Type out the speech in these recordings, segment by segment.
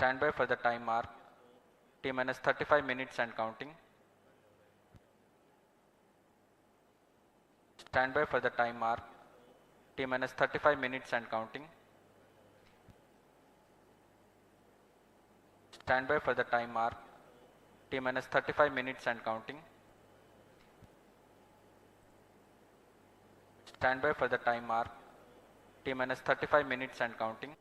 Stand by for the time mark. T minus 35 minutes and counting. Stand by for the time mark. T minus 35 minutes and counting. Stand by for the time mark. T minus 35 minutes and counting. Stand by for the time mark. T minus 35 minutes and counting.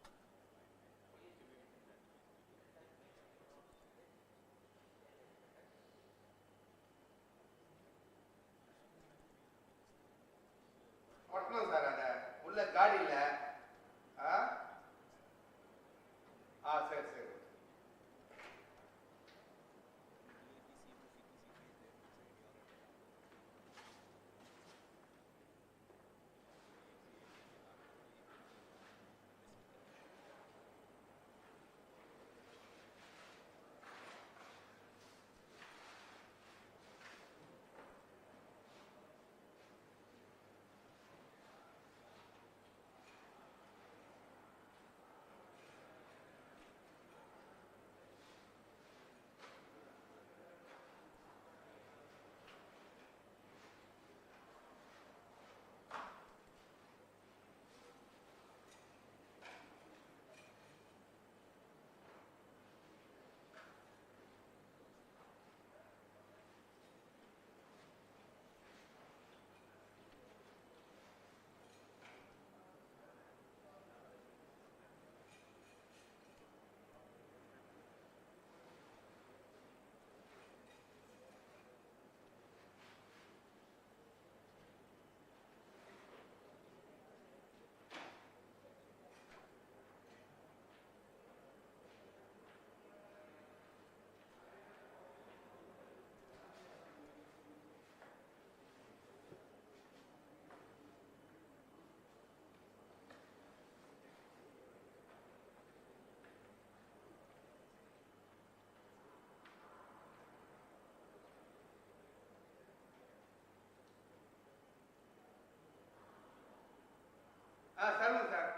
சொல்லுங்க sir.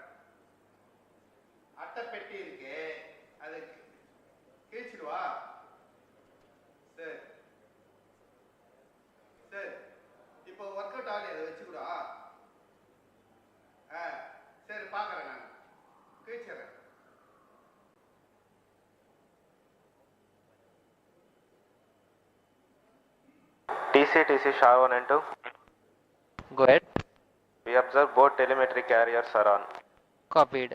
அட்டை பெட்டி இருக்கு, அது கிழிச்சிடுவா. சரி சரி, இப்போ work out ஆகலையே, அதை வச்சுக்கூடா. சரி பார்க்குறேன், நான் கிழிச்சிடுறேன். TC SHAR 1 and 2. Go ahead. We observe both telemetry carriers are on. Copied.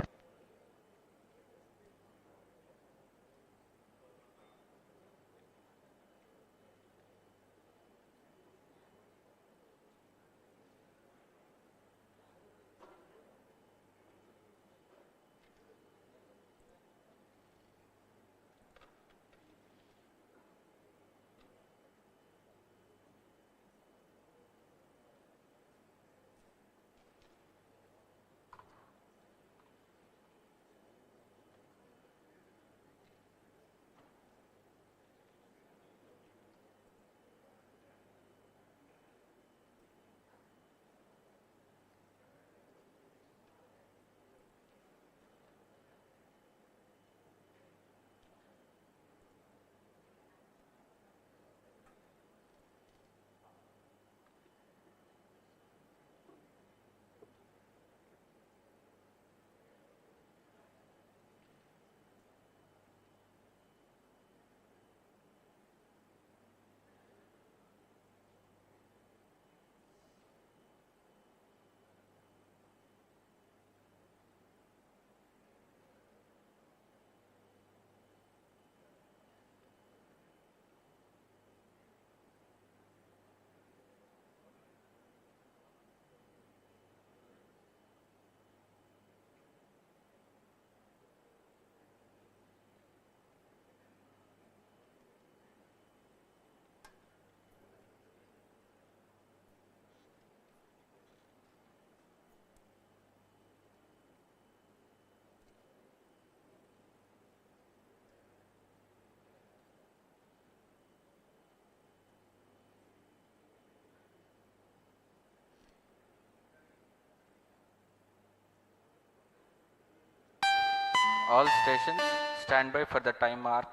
All stations Stand by for the time mark.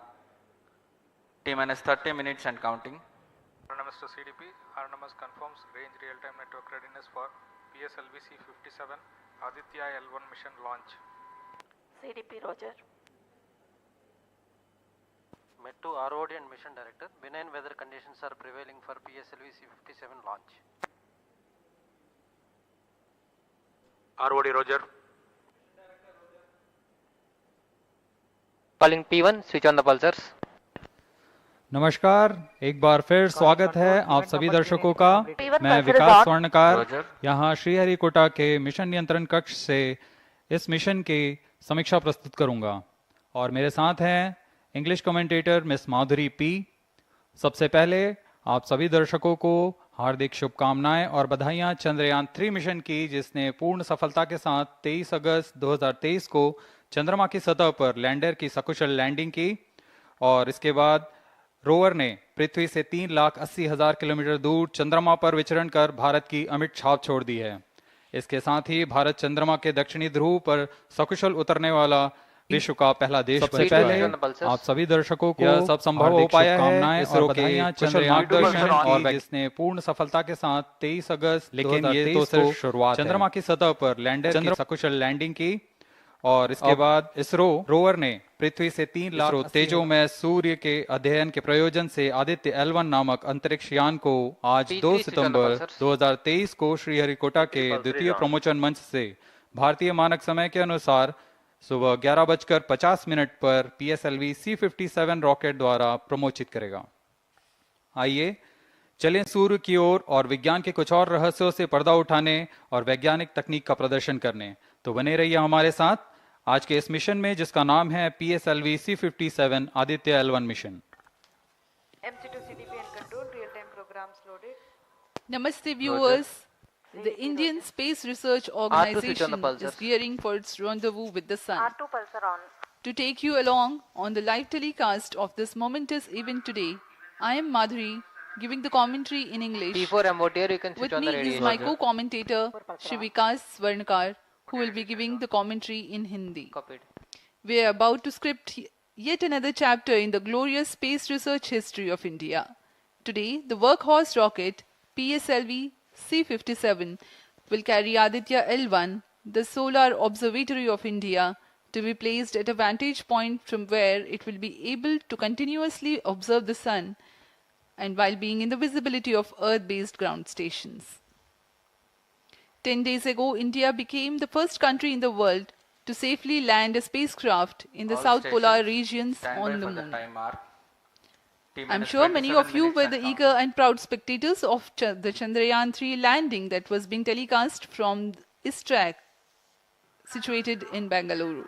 T minus 30 minutes and counting. Autonomous to CDP. Autonomous confirms range real-time network readiness for PSLV-C57 Aditya-L1 mission launch. CDP Roger. Met to ROD and Mission Director. Benign weather conditions are prevailing for PSLV-C57 launch. ROD Roger. Calling P1, switch on the pulsars. नमस्कार, एक बार फिर स्वागत है आप सभी दर्शकों का। मैं P1 विकास स्वर्णकार Roger. यहाँ श्रीहरिकोटा के मिशन नियंत्रण कक्ष से इस मिशन की समीक्षा प्रस्तुत करूंगा और मेरे साथ हैं इंग्लिश कमेंटेटर मिस माधुरी पी। सबसे पहले आप सभी दर्शकों को हार्दिक शुभकामनाएं और बधाइयां चंद्रयान 3 मिशन की, जिसने पूर्ण सफलता के साथ 23 अगस्त 2023 को चंद्रमा की सतह पर लैंडर की सकुशल लैंडिंग की और इसके बाद रोवर ने पृथ्वी से 3,80,000 किलोमीटर दूर चंद्रमा पर विचरण कर भारत की अमिट छाप छोड़ दी है। इसके साथ ही भारत चंद्रमा के दक्षिणी ध्रुव पर सकुशल उतरने वाला विश्व का पहला देश। सबसे पहले आप सभी दर्शकों को यह सब संभव हो पाया है इसरो के कुशल मार्गदर्शन और जिसने पूर्ण सफलता के साथ 23 अगस्त, लेकिन ये तो सिर्फ शुरुआत, चंद्रमा की सतह पर लैंडर की सकुशल लैंडिंग की और इसके बाद इसरो रोवर ने पृथ्वी से 3 लाख तेजों में सूर्य के अध्ययन के प्रयोजन से Aditya-L1 नामक अंतरिक्ष यान को आज 2 सितंबर 2023 को श्रीहरिकोटा के द्वितीय प्रमोचन मंच से भारतीय मानक समय के अनुसार सुबह 11:50 पर PSLV-C57 रॉकेट द्वारा प्रमोचित करेगा। आइए चलें सूर्य की ओर और विज्ञान के कुछ और रहस्यों से पर्दा उठाने और वैज्ञानिक तकनीक का प्रदर्शन करने। तो बने रहिए हमारे साथ आज के इस मिशन में, जिसका नाम है PSLV-C57 Aditya-L1 mission. MC2 CDP and control real-time programs loaded. Namaste viewers. The Indian Space Research switch on the Organization pulsars. is gearing for its rendezvous with the sun. R2 pulsar on. To take you along on the live telecast of this momentous event today, I am Madhuri, giving the commentary in English. P4 MOTR, you can switch With on me the is radio. my co-commentator Vikas Swarnkar, who will be giving the commentary in Hindi. Copied. We are about to script yet another chapter in the glorious space research history of India. Today, the workhorse rocket PSLV-C57 will carry Aditya-L1, the solar observatory of India, to be placed at a vantage point from where it will be able to continuously observe the sun and while being in the visibility of Earth-based ground stations. 10 days ago, India became the first country in the world to safely land a spacecraft in the All South Polar stations, regions stand by on the for the moon. time mark. T I'm minus sure many 27 of you minutes were and the counting. eager and proud spectators of the Chandrayaan 3 landing that was being telecast from ISTRAC, situated in Bangalore.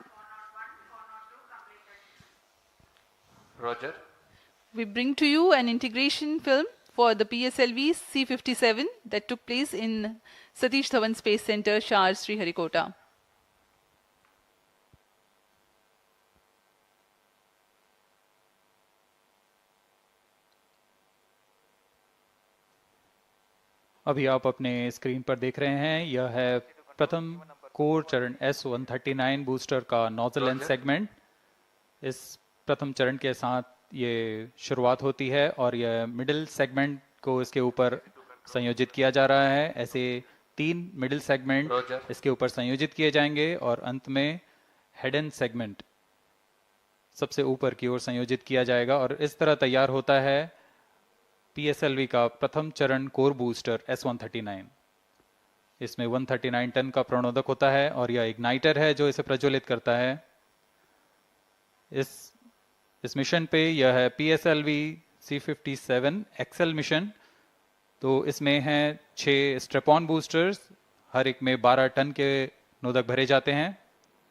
Roger. We bring to you an integration film for the PSLV C57 that took place in Satish Dhawan Space Center, SHAR, Sriharikota. अभी आप अपने screen पर देख रहे हैं, यह है प्रथम कोर चरण S139 बूस्टर का नोजल एंड सेगमेंट। इस प्रथम चरण के साथ ये शुरुआत होती है और यह मिडिल सेगमेंट को इसके ऊपर संयोजित किया जा रहा है। ऐसे 3 मिडिल सेगमेंट Roger. इसके ऊपर संयोजित किए जाएंगे और अंत में हेड एंड सेगमेंट सबसे ऊपर की ओर संयोजित किया जाएगा और इस तरह तैयार होता है PSLV का प्रथम चरण कोर बूस्टर S139। इसमें 139 टन का प्रणोदक होता है और यह इग्नाइटर है जो इसे प्रज्वलित करता है। इस मिशन पे यह है PSLV-C57 एक्सेल मिशन। तो इसमें हैं 6 स्ट्रेपॉन बूस्टर्स, हर एक में 12 टन के नोदक भरे जाते हैं।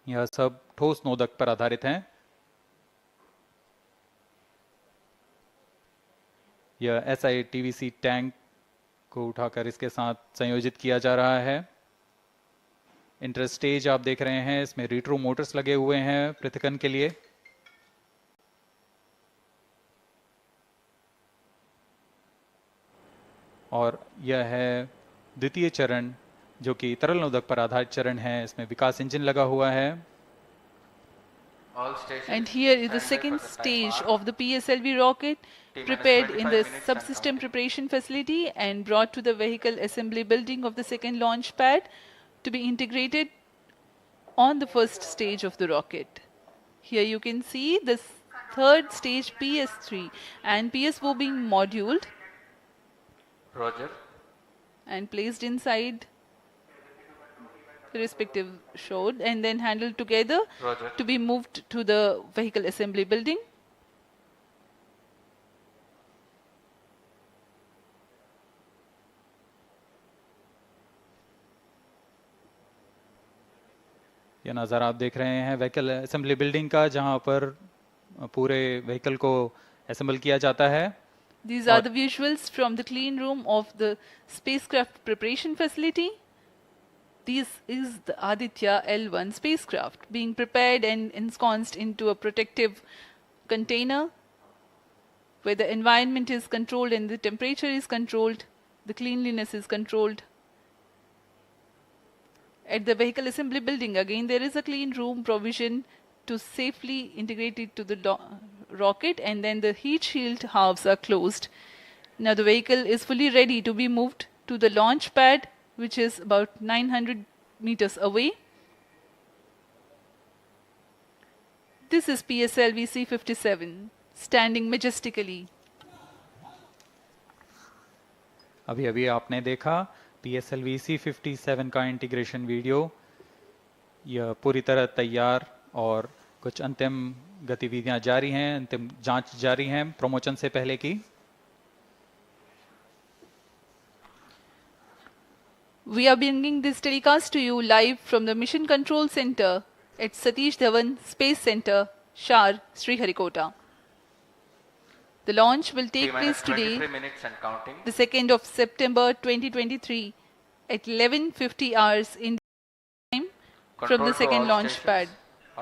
यह सब ठोस नोदक पर आधारित हैं। यह SITVC टैंक को उठाकर इसके साथ संयोजित किया जा रहा है। इंटरस्टेज आप देख रहे हैं, इसमें रिट्रो मोटर्स लगे हुए हैं पृथक्करण के लिए। और यह है द्वितीय चरण जो कि तरल नोदक पर आधारित चरण है। इसमें विकास इंजन लगा हुआ है। All stations. And here is the standby second for the time stage mark. of the PSLV rocket, T-minus prepared in 25 the minutes and subsystem counting. preparation facility and brought to the vehicle assembly building of the second launch pad to be integrated on the first stage of the rocket. Here you can see the third stage PS3 and PSO being moduled Roger. and placed inside the respective shroud and then handled together Roger. to be moved to the vehicle assembly building. ये नज़ारा आप देख रहे हैं vehicle assembly building का, जहां पर पूरे व्हीकल को असेंबल किया जाता है. These are the visuals from the clean room of the spacecraft preparation facility. This is the Aditya-L1 spacecraft being prepared and ensconced into a protective container where the environment is controlled and the temperature is controlled, the cleanliness is controlled. At the vehicle assembly building, again, there is a clean room provision to safely integrate it to the rocket, and then the heat shield halves are closed. Now the vehicle is fully ready to be moved to the launch pad, which is about 900 meters away. This is PSLV-C57, standing majestically. अभी अभी आपने देखा PSLV-C57 का integration video. यह पूरी तरह तैयार और कुछ अंतिम गतिविधियां जारी हैं, अंतिम जांच जारी हैं प्रमोशन से पहले की. We are bringing this telecast to you live from the Mission Control Center at Satish Dhawan Space Center, SHAR, Sriharikota. The launch will take place today, 23 minutes and counting. the 2nd of September 2023 at 11:50 hours in time from Control the to second all launch stations. pad.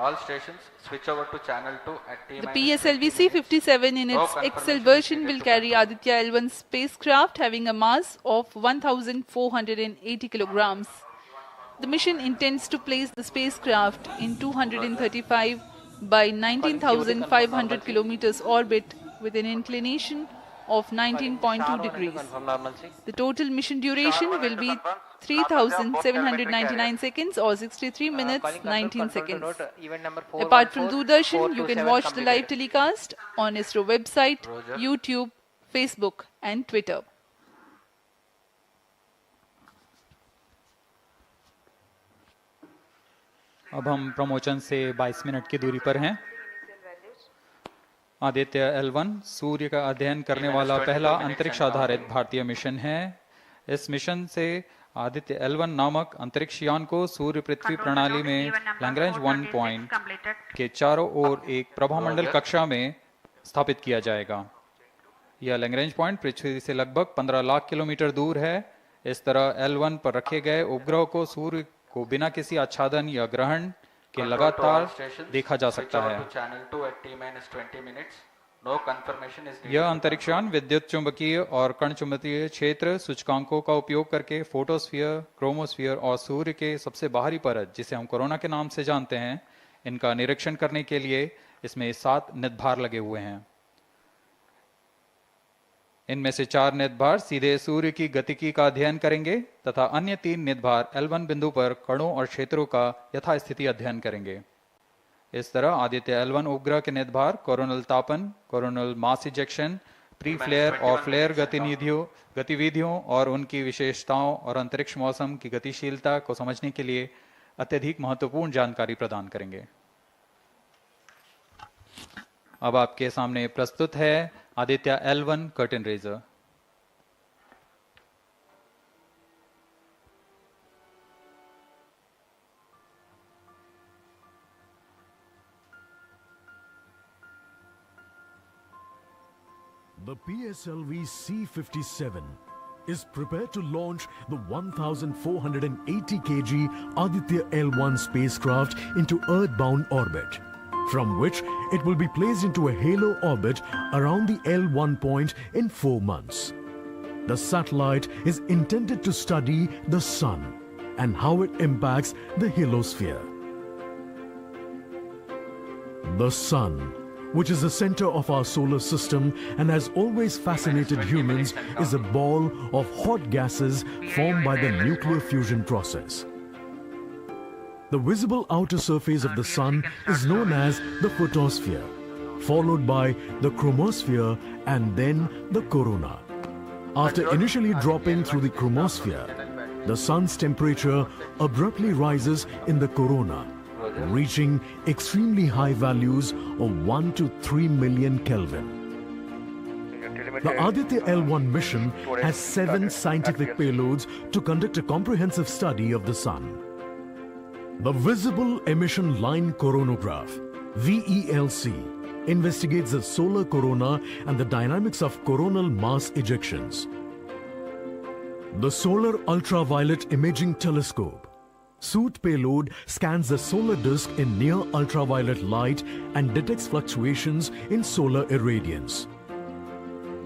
All stations switch over to channel 2 at T-minus The 20 minutes. PSLV-C57 in No its confirmation Excel is version needed will to carry control. Aditya-L1 spacecraft having a mass of 1,480 kilograms. The mission intends to place the spacecraft in 235 by 19,500 kilometers orbit with an inclination of 19.2 degrees. The total mission duration will be 3,799 seconds or 63 minutes 19 seconds. Apart from Doordarshan, you can watch the live telecast on ISRO website, Roger. YouTube, Facebook and Twitter. अब हम promotion से 22 minute की दूरी पर हैं. Aditya L1 सूर्य का अध्ययन करने वाला पहला अंतरिक्ष आधारित भारतीय मिशन है. इस मिशन से आदित्य L1 नामक अंतरिक्ष यान को सूर्य पृथ्वी प्रणाली में लैग्रेंज 1 पॉइंट के चारों ओर एक प्रभामंडल कक्षा में स्थापित किया जाएगा. यह लैग्रेंज पॉइंट पृथ्वी से लगभग 15 लाख किलोमीटर दूर है. इस तरह L1 पर रखे गए उपग्रह को सूर्य को बिना किसी आच्छादन या ग्रहण के Control to all लगातार stations. देखा जा Switch सकता over है. to channel 2 at T-minus 20 minutes. No confirmation is needed. यह अंतरिक्षयान विद्युत चुंबकीय और कण चुंबकीय क्षेत्र सूचकांकों का उपयोग करके फोटोस्फीयर, क्रोमोस्फीयर और सूर्य के सबसे बाहरी परत, जिसे हम कोरोना के नाम से जानते हैं, इनका निरीक्षण करने के लिए इसमें 7 निदभार लगे हुए हैं. इनमें से 4 निदभार सीधे सूर्य की गतिकी का अध्ययन करेंगे तथा अन्य 3 निदभार L1 बिंदु पर कणों और क्षेत्रों का यथास्थिति अध्ययन करेंगे. इस तरह आदित्य L1 उपग्रह के निदभार कोरोनल तापन, coronal mass ejection, pre flare और फ्लेयर गतिविधियों और उनकी विशेषताओं और अंतरिक्ष मौसम की गतिशीलता को समझने के लिए अत्यधिक महत्वपूर्ण जानकारी प्रदान करेंगे. अब आपके सामने प्रस्तुत है Aditya L1 curtain raiser. The PSLV-C57 is prepared to launch the 1,480 kg Aditya-L1 spacecraft into Earth-bound orbit, from which it will be placed into a halo orbit around the L1 point in 4 months. The satellite is intended to study the Sun and how it impacts the halosphere. The Sun, which is the center of our solar system and has always fascinated humans, is a ball of hot gases formed by the nuclear fusion process. The visible outer surface of the Sun is known as the photosphere, followed by the chromosphere and then the corona. After initially dropping through the chromosphere, the Sun's temperature abruptly rises in the corona, reaching extremely high values of 1 to 3 million Kelvin. The Aditya-L1 mission has 7 scientific payloads to conduct a comprehensive study of the Sun. The Visible Emission Line Coronagraph, VELC, investigates the solar corona and the dynamics of coronal mass ejections. The Solar Ultraviolet Imaging Telescope, SOOT payload, scans the solar disk in near ultraviolet light and detects fluctuations in solar irradiance.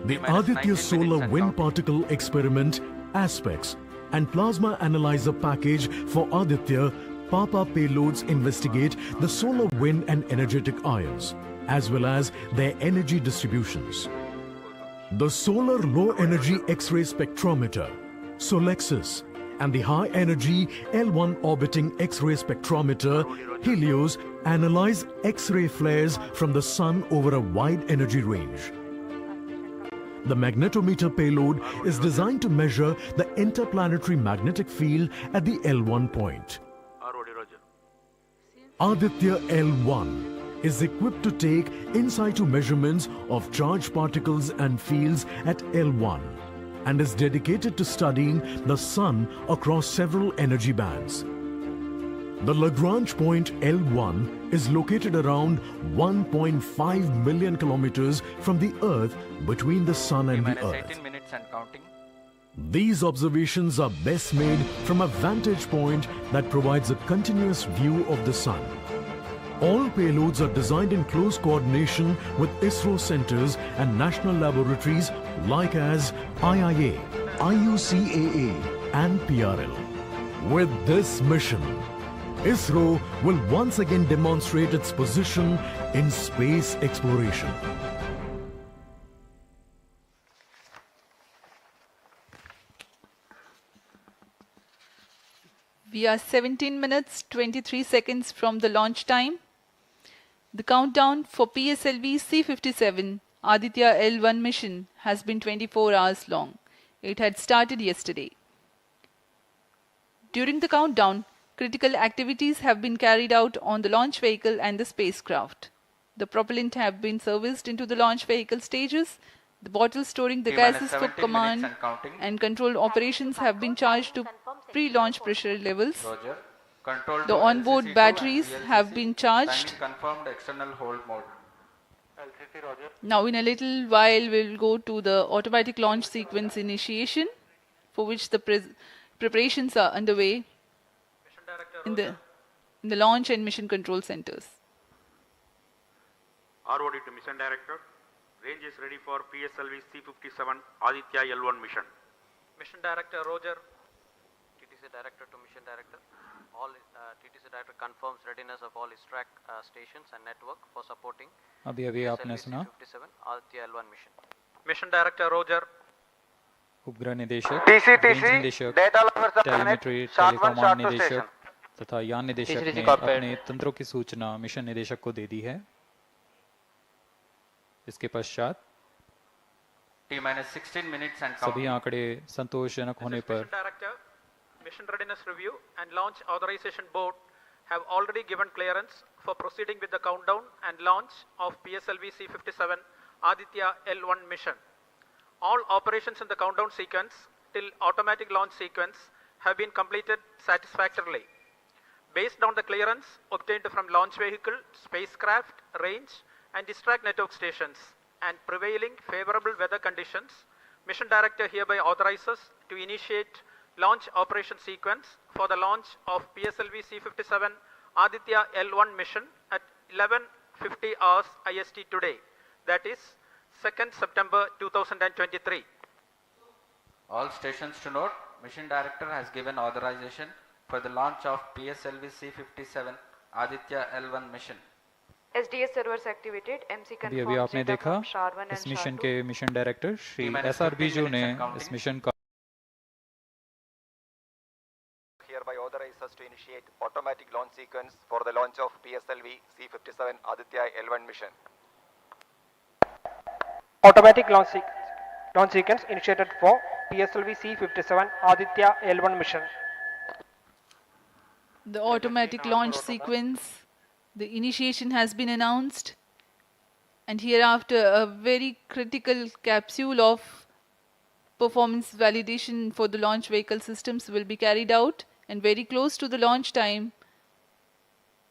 The Aditya Solar Wind Particle Experiment, ASPECS, and Plasma Analyzer Package for Aditya PAPA payloads investigate the solar wind and energetic ions, as well as their energy distributions. The Solar Low Energy X-ray Spectrometer, SOLEXIS, and the High Energy L1 Orbiting X-ray Spectrometer, HELIOS, analyze X-ray flares from the Sun over a wide energy range. The magnetometer payload is designed to measure the interplanetary magnetic field at the L1 point. Aditya-L1 is equipped to take in situ measurements of charged particles and fields at L1 and is dedicated to studying the Sun across several energy bands. The Lagrange point L1 is located around 1.5 million kilometers from the Earth between the Sun and the Earth. 18 minutes and counting. These observations are best made from a vantage point that provides a continuous view of the Sun. All payloads are designed in close coordination with ISRO centers and national laboratories like as IIA, IUCAA and PRL. With this mission, ISRO will once again demonstrate its position in space exploration. We are 17 minutes 23 seconds from the launch time. The countdown for PSLV-C57 Aditya-L1 mission has been 24 hours long. It had started yesterday. During the countdown, critical activities have been carried out on the launch vehicle and the spacecraft. The propellant have been serviced into the launch vehicle stages. The bottles storing the gases for command and control operations have been charged to pre-launch pressure levels. Roger. Control The to onboard LCC2 batteries and have VLCC. been charged. Timing confirmed external hold mode. Now in a little while we'll go to the automatic launch sequence initiation, for which the preparations are underway in the launch and mission control centers. ROD to Mission Director. Range is ready for PSLV-C57 Aditya-L1 mission. Mission Director Roger. TTC Director to Mission Director. All TTC Director confirms readiness of all his track stations and network for supporting अभी आपने सुना PSLV-C57 Aditya-L1 mission. Mission Director Roger. उपग्रह निदेशक, TCTC, range निदेशक, data lovers are telemetry connect, SHAR 1, telecom SHAR 2 निदेशक station. तथा यान निदेशक TCTC ने corporate. अपने तंत्रों की सूचना मिशन निदेशक को दे दी है। इसके पश्चात T-16 minutes and सभी counting. आंकड़े संतोषजनक होने पर Mission Director, Mission Readiness Review and Launch Authorization Board have already given clearance for proceeding with the countdown and launch of PSLV-C57 Aditya-L1 mission. All operations in the countdown sequence till automatic launch sequence have been completed satisfactorily. Based on the clearance obtained from launch vehicle, spacecraft, range and distract network stations and prevailing favorable weather conditions, Mission Director hereby authorizes to initiate launch operation sequence for the launch of PSLV-C57 Aditya-L1 mission at 11:50 hours IST today, that is 2nd September 2023. All stations to note, Mission Director has given authorization for the launch of PSLV-C57 Aditya-L1 mission. SDS servers activated. MC अभी confirms आपने data देखा from SHAR 1 इस and SHAR mission 2. के mission director Shri T-minus SR 15 Biju minutes ने and counting. इस mission का Hereby authorize us to initiate automatic launch sequence for the launch of PSLV-C57 Aditya-L1 mission. Automatic launch sequence initiated for PSLV-C57 Aditya-L1 mission. The automatic launch sequence, the initiation has been announced, and hereafter a very critical capsule of performance validation for the launch vehicle systems will be carried out, and very close to the launch time,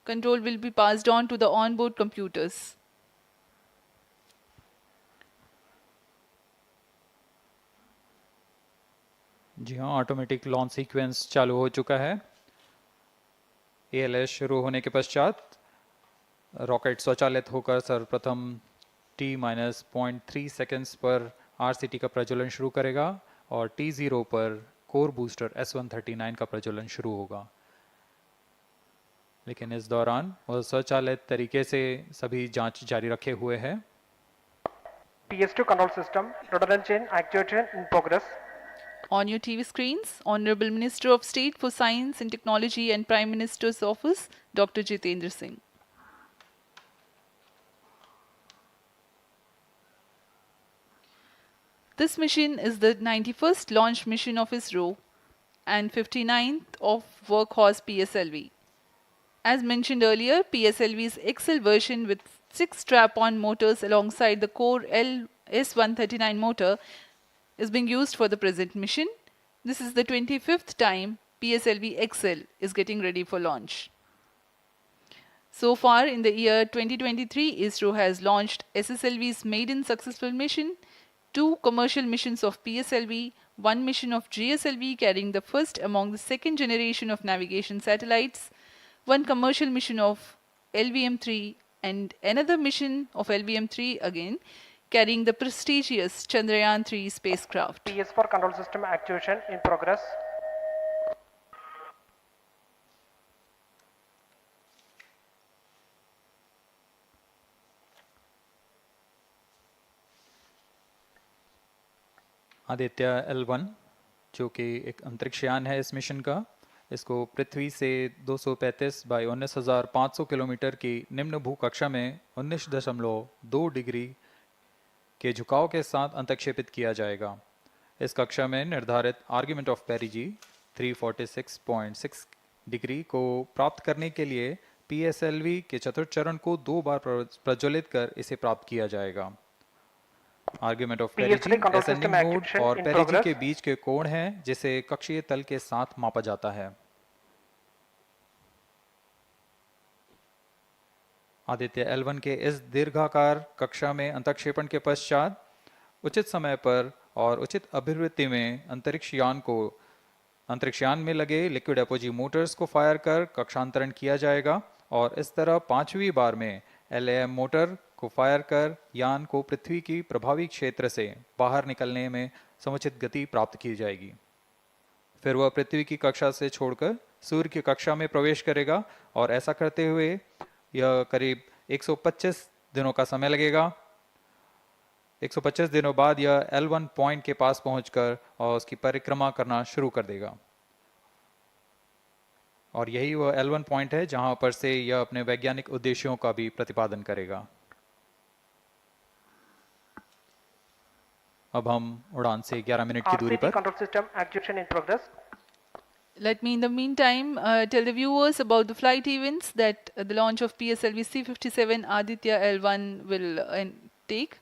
control will be passed on to the onboard computers. जी हाँ, automatic launch sequence चालू हो चुका है। ALS शुरू होने के पश्चात rocket स्वचालित होकर सर्वप्रथम T-0.3 सेकेंड्स पर RCT का प्रज्वलन शुरू करेगा और T0 पर कोर बूस्टर S139 का प्रज्वलन शुरू होगा। लेकिन इस दौरान वह स्वचालित तरीके से सभी जांच जारी रखे हुए है। PS2 control system, rudder chain actuation in progress. On your TV screens, Honorable Minister of State for Science and Technology and Prime Minister's Office, Dr. Jitendra Singh. This mission is the 91st launch mission of ISRO and 59th of Workhorse PSLV. As mentioned earlier, PSLV's XL version with 6 strap-on motors alongside the core S139 motor is being used for the present mission. This is the 25th time PSLV XL is getting ready for launch. So far in the year 2023, ISRO has launched SSLV's maiden successful mission, 2 commercial missions of PSLV, 1 mission of GSLV carrying the first among the second generation of navigation satellites, 1 commercial mission of LVM-3 and another mission of LVM-3 again carrying the prestigious Chandrayaan-3 spacecraft. PS4 control system activation in progress. आदित्य-L1 जो कि एक अंतरिक्षयान है इस mission का, इसको पृथ्वी से 235 by 19,500 kilometre की निम्न भूकक्षा में 19.2 डिग्री के झुकाव के साथ अंतक्षेपित किया जाएगा। इस कक्षा में निर्धारित आर्ग्यूमेंट ऑफ पेरिजी 346.6 डिग्री को प्राप्त करने के लिए PSLV के चतुर्थ चरण को 2 बार प्रज्वलित कर इसे प्राप्त किया जाएगा। आर्ग्यूमेंट ऑफ पेरिजी असेंडिंग मोड और पेरिजी के बीच के कोण है जिसे कक्षीय तल के साथ मापा जाता है। आदित्य-L1 के इस दीर्घाकार कक्षा में अंतक्षेपण के पश्चात उचित समय पर और उचित अभिवृत्ति में अंतरिक्षयान में लगे लिक्विड एपोजी मोटर्स को फायर कर कक्षांतरण किया जाएगा और इस तरह 5वीं बार में LAM मोटर को फायर कर यान को पृथ्वी की प्रभावी क्षेत्र से बाहर निकलने में समुचित गति प्राप्त की जाएगी। फिर वह पृथ्वी की कक्षा से छोड़कर सूर्य की कक्षा में प्रवेश करेगा और ऐसा करते हुए यह करीब 125 दिनों का समय लगेगा। 125 दिनों बाद यह L1 पॉइंट के पास पहुंचकर और उसकी परिक्रमा करना शुरू कर देगा और यही वह L1 पॉइंट है जहां पर से यह अपने वैज्ञानिक उद्देश्यों का भी प्रतिपादन करेगा। अब हम उड़ान से 11 मिनट की दूरी पर control system activation in progress. Let me in the meantime tell the viewers about the flight events that the launch of PSLV-C57 Aditya-L1 will take.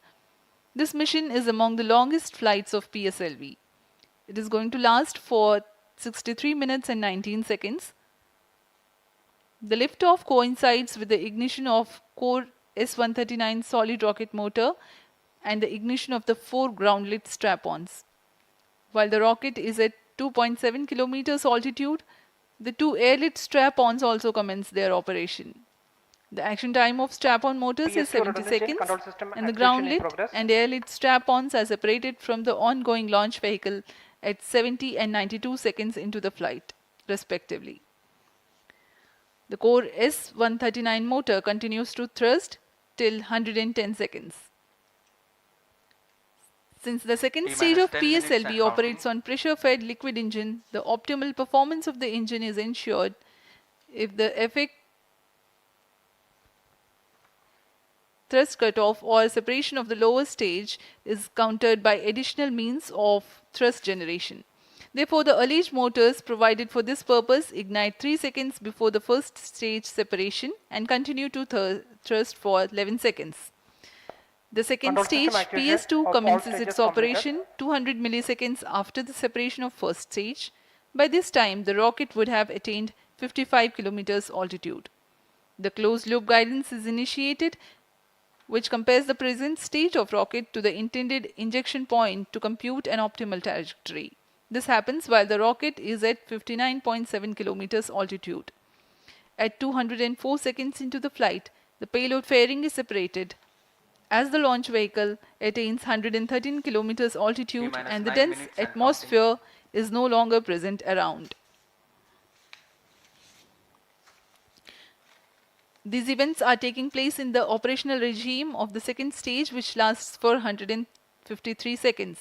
This mission is among the longest flights of PSLV. It is going to last for 63 minutes and 19 seconds. The liftoff coincides with the ignition of core S139 solid rocket motor and the ignition of the 4 ground-lit strap-ons. While the rocket is at 2.7 kilometers altitude, the 2 air-lit strap-ons also commence their operation. The action time of strap-on motors is 70 seconds and the ground-lit and air-lit strap-ons are separated from the ongoing launch vehicle at 70 and 92 seconds into the flight, respectively. The core S139 motor continues to thrust till 110 seconds. Since the second T stage minus of 10 minutes and PSLV operates on pressure-fed liquid engine, the optimal performance of the engine is ensured if the effect thrust cutoff or separation of the lower stage is countered by additional means of thrust generation. Therefore, the alleged motors provided for this purpose ignite 3 seconds before the first stage separation and continue to thrust for 11 seconds. The second Control stage, system activation PS2, of all commences stages its completed. operation 200 milliseconds after the separation of first stage. By this time, the rocket would have attained 55 kilometers altitude. The closed loop guidance is initiated, which compares the present stage of rocket to the intended injection point to compute an optimal trajectory. This happens while the rocket is at 59.7 kilometers altitude. At 204 seconds into the flight, the payload fairing is separated as the launch vehicle attains 113 kilometers altitude T-minus and the 9 dense minutes and atmosphere is no longer present around. These events are taking place in the operational regime of the second stage, which lasts for 153 seconds.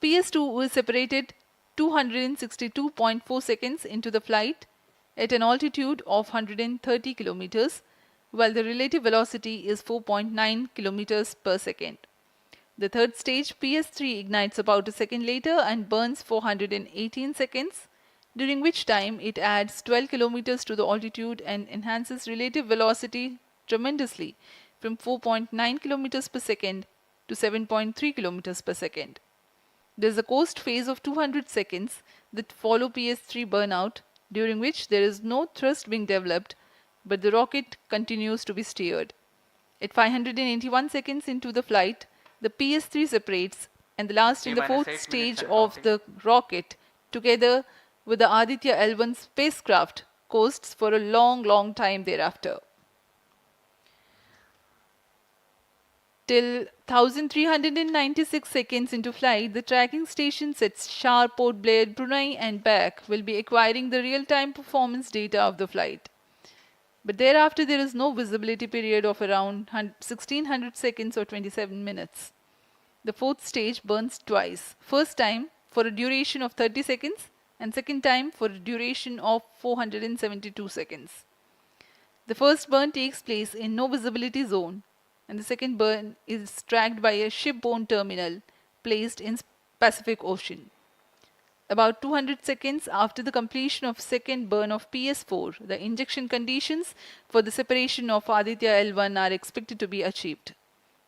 PS2 is separated 262.4 seconds into the flight at an altitude of 130 kilometers, while the relative velocity is 4.9 kilometers per second. The third stage, PS3, ignites about a second later and burns for 118 seconds, during which time it adds 12 kilometers to the altitude and enhances relative velocity tremendously from 4.9 kilometers per second to 7.3 kilometers per second. There is a coast phase of 200 seconds that follow PS3 burnout, during which there is no thrust being developed, but the rocket continues to be steered. At 581 seconds into the flight, the PS3 separates, and the last in the T-minus fourth 8 minutes stage and of counting. the rocket, together with the Aditya-L1 spacecraft, coasts for a long time thereafter. Till 1396 seconds into flight, the tracking stations at SHAR, Port Blair, Brunei and back will be acquiring the real-time performance data of the flight. But thereafter there is no visibility period of around 1600 seconds or 27 minutes. The fourth stage burns twice. First time for a duration of 30 seconds and second time for a duration of 472 seconds. The first burn takes place in no visibility zone, and the second burn is tracked by a shipborne terminal placed in Pacific Ocean. About 200 seconds after the completion of second burn of PS4, the injection conditions for the separation of Aditya-L1 are expected to be achieved.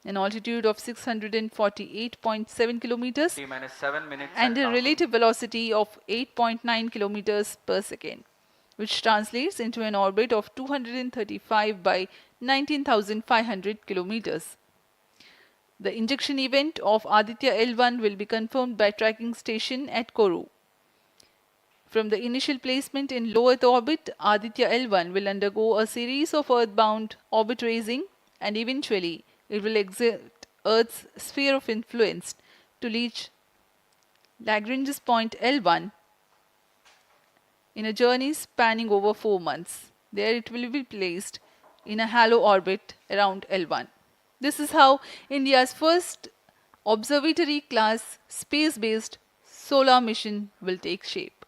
An altitude of 648.7 kilometers T-minus 7 minutes and a counting. relative velocity of 8.9 kilometers per second, which translates into an orbit of 235 by 19,500 kilometers. The injection event of Aditya-L1 will be confirmed by tracking station at Kourou. From the initial placement in low Earth orbit, Aditya-L1 will undergo a series of earthbound orbit raising, and eventually it will exit Earth's sphere of influence to reach Lagrange's point L1 in a journey spanning over 4 months. There it will be placed in a halo orbit around L1. This is how India's first observatory class space-based solar mission will take shape.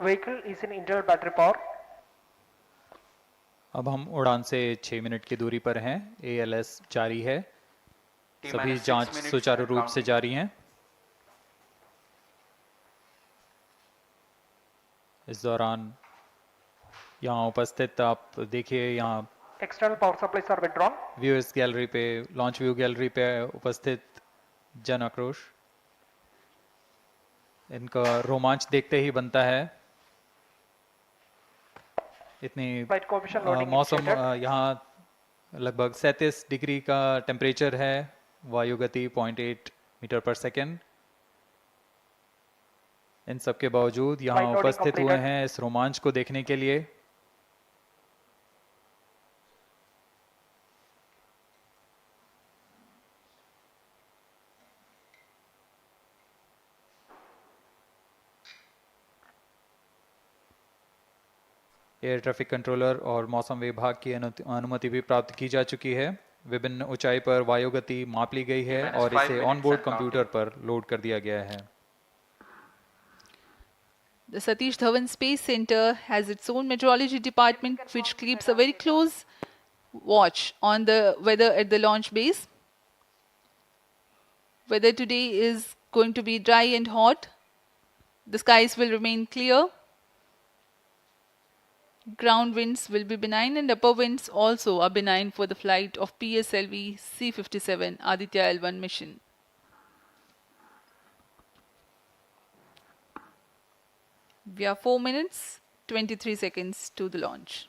Vehicle is in internal battery power. अब हम उड़ान से 6 minute की दूरी पर हैं। ALS जारी है, T सभी minus 6 जांच minutes सुचारू and रूप से counting. जारी हैं। इस दौरान यहाँ उपस्थित आप देखिए, यहाँ External power supplies are withdrawn. Viewers gallery पे, लॉन्च व्यू गैलरी पे उपस्थित जन आक्रोश, इनका रोमांच देखते ही बनता है। इतनी Flight coefficient loading मौसम indicated. यहाँ लगभग 37 डिग्री का टेम्परेचर है, वायु गति 0.8 मीटर पर सेकेंड। इन सब के बावजूद यहाँ Flight loading उपस्थित हुए completed. हैं इस रोमांच को देखने के लिए। एयर ट्रैफिक कंट्रोलर और मौसम विभाग की अनुमति भी प्राप्त की जा चुकी है। विभिन्न ऊंचाई पर वायु गति माप ली गई है और इसे ऑनबोर्ड कंप्यूटर पर लोड कर दिया गया है। The Satish Dhawan Space Center has its own meteorology department which keeps a very close watch on the weather at the launch base. Weather today is going to be dry and hot. The skies will remain clear. Ground winds will be benign and upper winds also are benign for the flight of PSLV-C57 Aditya-L1 mission. We are 4 minutes, 23 seconds to the launch.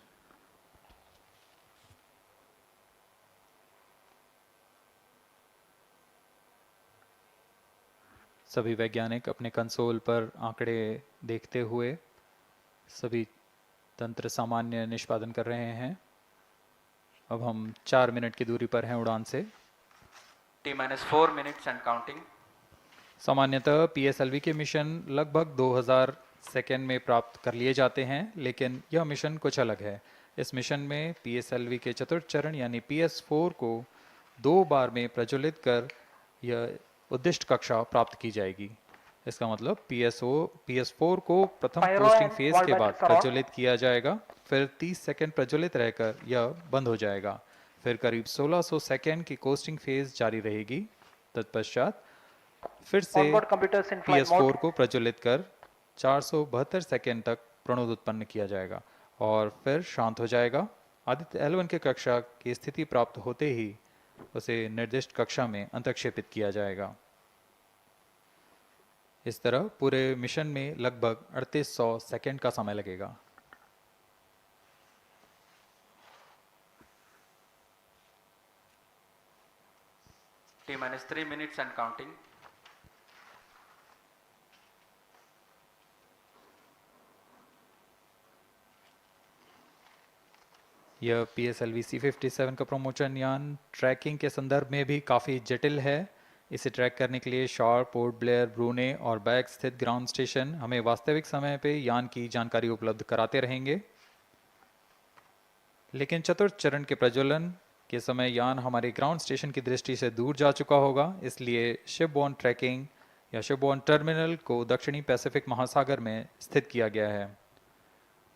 सभी वैज्ञानिक अपने console पर आंकड़े देखते हुए सभी तंत्र सामान्य निष्पादन कर रहे हैं। अब हम 4 मिनट की दूरी पर हैं उड़ान से। T-4 minutes and counting. सामान्यतः PSLV के मिशन लगभग 2000 सेकेंड में प्राप्त कर लिए जाते हैं, लेकिन यह मिशन कुछ अलग है। इस मिशन में PSLV के चतुर्थ चरण यानी PS4 को 2 बार में प्रज्वलित कर यह उद्दिष्ट कक्षा प्राप्त की जाएगी। इसका मतलब PS4 को प्रथम पोस्टिंग फेज के बाद प्रज्वलित किया जाएगा, फिर 30 सेकेंड प्रज्वलित रहकर यह बंद हो जाएगा, फिर करीब 1600 सेकेंड की कोस्टिंग फेज जारी रहेगी। तत्पश्चात फिर से PS4 को प्रज्वलित कर 472 सेकेंड तक प्रणोद उत्पन्न किया जाएगा और फिर शांत हो जाएगा। आदित्य-L1 के कक्षा की स्थिति प्राप्त होते ही उसे निर्दिष्ट कक्षा में अंतक्षेपित किया जाएगा। इस तरह पूरे मिशन में लगभग 3800 सेकेंड का समय लगेगा। T-3 minutes and counting. यह PSLV-C57 का प्रमोशन यान ट्रैकिंग के संदर्भ में भी काफ़ी जटिल है। इसे ट्रैक करने के लिए शार, पोर्ट ब्लेयर, ब्रूने और बैग स्थित ग्राउंड स्टेशन हमें वास्तविक समय पे यान की जानकारी उपलब्ध कराते रहेंगे, लेकिन चतुर्थ चरण के प्रज्वलन के समय यान हमारे ग्राउंड स्टेशन की दृष्टि से दूर जा चुका होगा। इसलिए शिपबोर्न ट्रैकिंग या शिपबोर्न टर्मिनल को दक्षिणी पैसिफिक महासागर में स्थित किया गया है।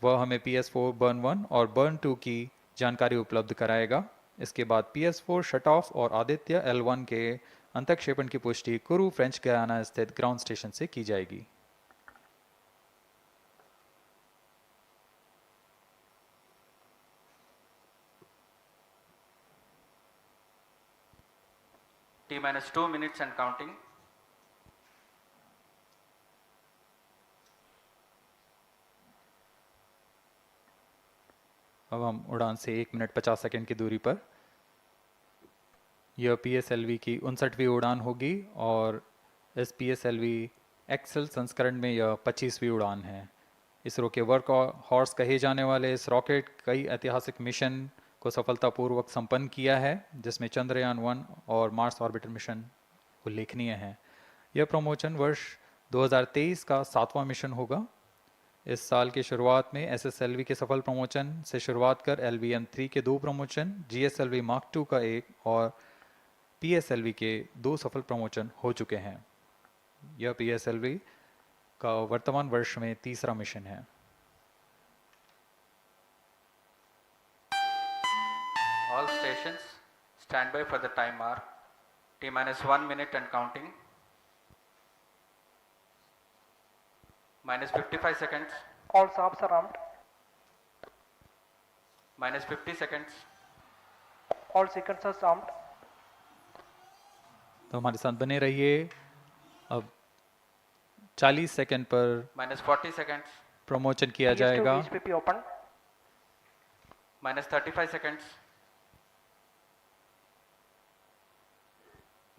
वह हमें PS4 बर्न 1 और बर्न 2 की जानकारी उपलब्ध कराएगा। इसके बाद PS4 शट ऑफ और आदित्य-L1 के अंतक्षेपण की पुष्टि कुरु फ्रेंच गयाना स्थित ग्राउंड स्टेशन से की जाएगी। T-2 minutes and counting. अब हम उड़ान से 1 मिनट 50 सेकेंड की दूरी पर। यह PSLV की 59वीं उड़ान होगी और इस PSLV एक्सेल संस्करण में यह 25वीं उड़ान है। इसरो के वर्क हॉर्स कहे जाने वाले इस रॉकेट कई ऐतिहासिक मिशन को सफलतापूर्वक संपन्न किया है, जिसमें चंद्रयान 1 और मार्स ऑर्बिटर मिशन उल्लेखनीय है। यह प्रमोशन वर्ष 2023 का 7वां मिशन होगा। इस साल की शुरुआत में SSLV के सफल प्रमोशन से शुरुआत कर LVM-3 के 2 प्रमोशन, GSLV Mark II का 1 और PSLV के 2 सफल प्रमोशन हो चुके हैं। यह PSLV का वर्तमान वर्ष में 3रा मिशन है। All stations stand by for the time mark. T-1 minute and counting. -55 seconds. All subs are armed. -50 seconds. All sequencers armed. तो हमारे साथ बने रहिए। अब 40 सेकंड पर -40 seconds. प्रमोशन किया जाएगा। VSPP open. -35 seconds.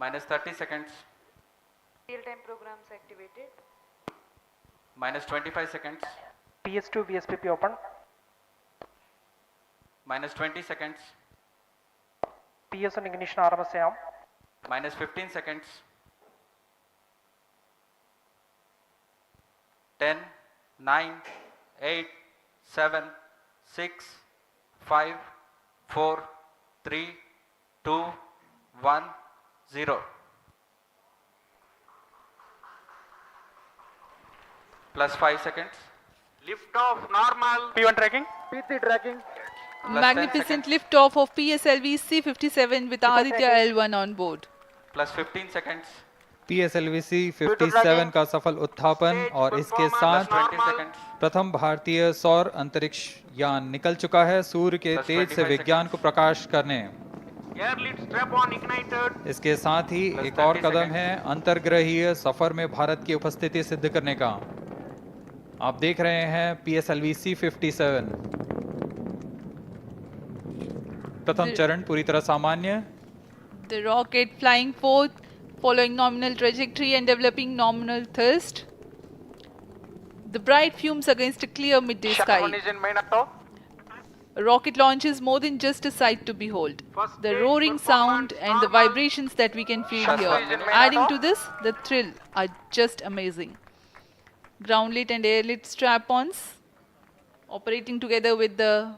-30 seconds. Real-time programs activated. -25 seconds. PS2 VSPP open. -20 seconds. PS1 ignition RMS arm. -15 seconds. 10, 9, 8, 7, 6, 5, 4, 3, 2, 1, 0. Plus 5 seconds. Lift off normal. P1 tracking. P3 tracking. Plus 10 Magnificent seconds. liftoff of PSLV-C57 with Aditya-L1 on board. Plus 15 seconds. PSLV-C57 का सफल उत्थापन और इसके साथ 20 seconds. प्रथम भारतीय सौर अंतरिक्ष यान निकल चुका है सूर्य के Plus तेज से 25 विज्ञान को प्रकाश करने। Air lead strap on ignited. इसके साथ ही Plus एक और 30 कदम seconds. है अंतर्ग्रहीय सफर में भारत की उपस्थिति सिद्ध करने का। आप देख रहे हैं PSLV-C57 प्रथम चरण पूरी तरह सामान्य। The rocket flying forth, following nominal trajectory and developing nominal thrust. The bright fumes against a clear midday sky. is in main auto. A rocket launch is more than just a sight to behold. The roaring sound and the vibrations that we can feel here. Adding to this, the thrill are just amazing. Ground-lit and air-lit strap-ons operating together with the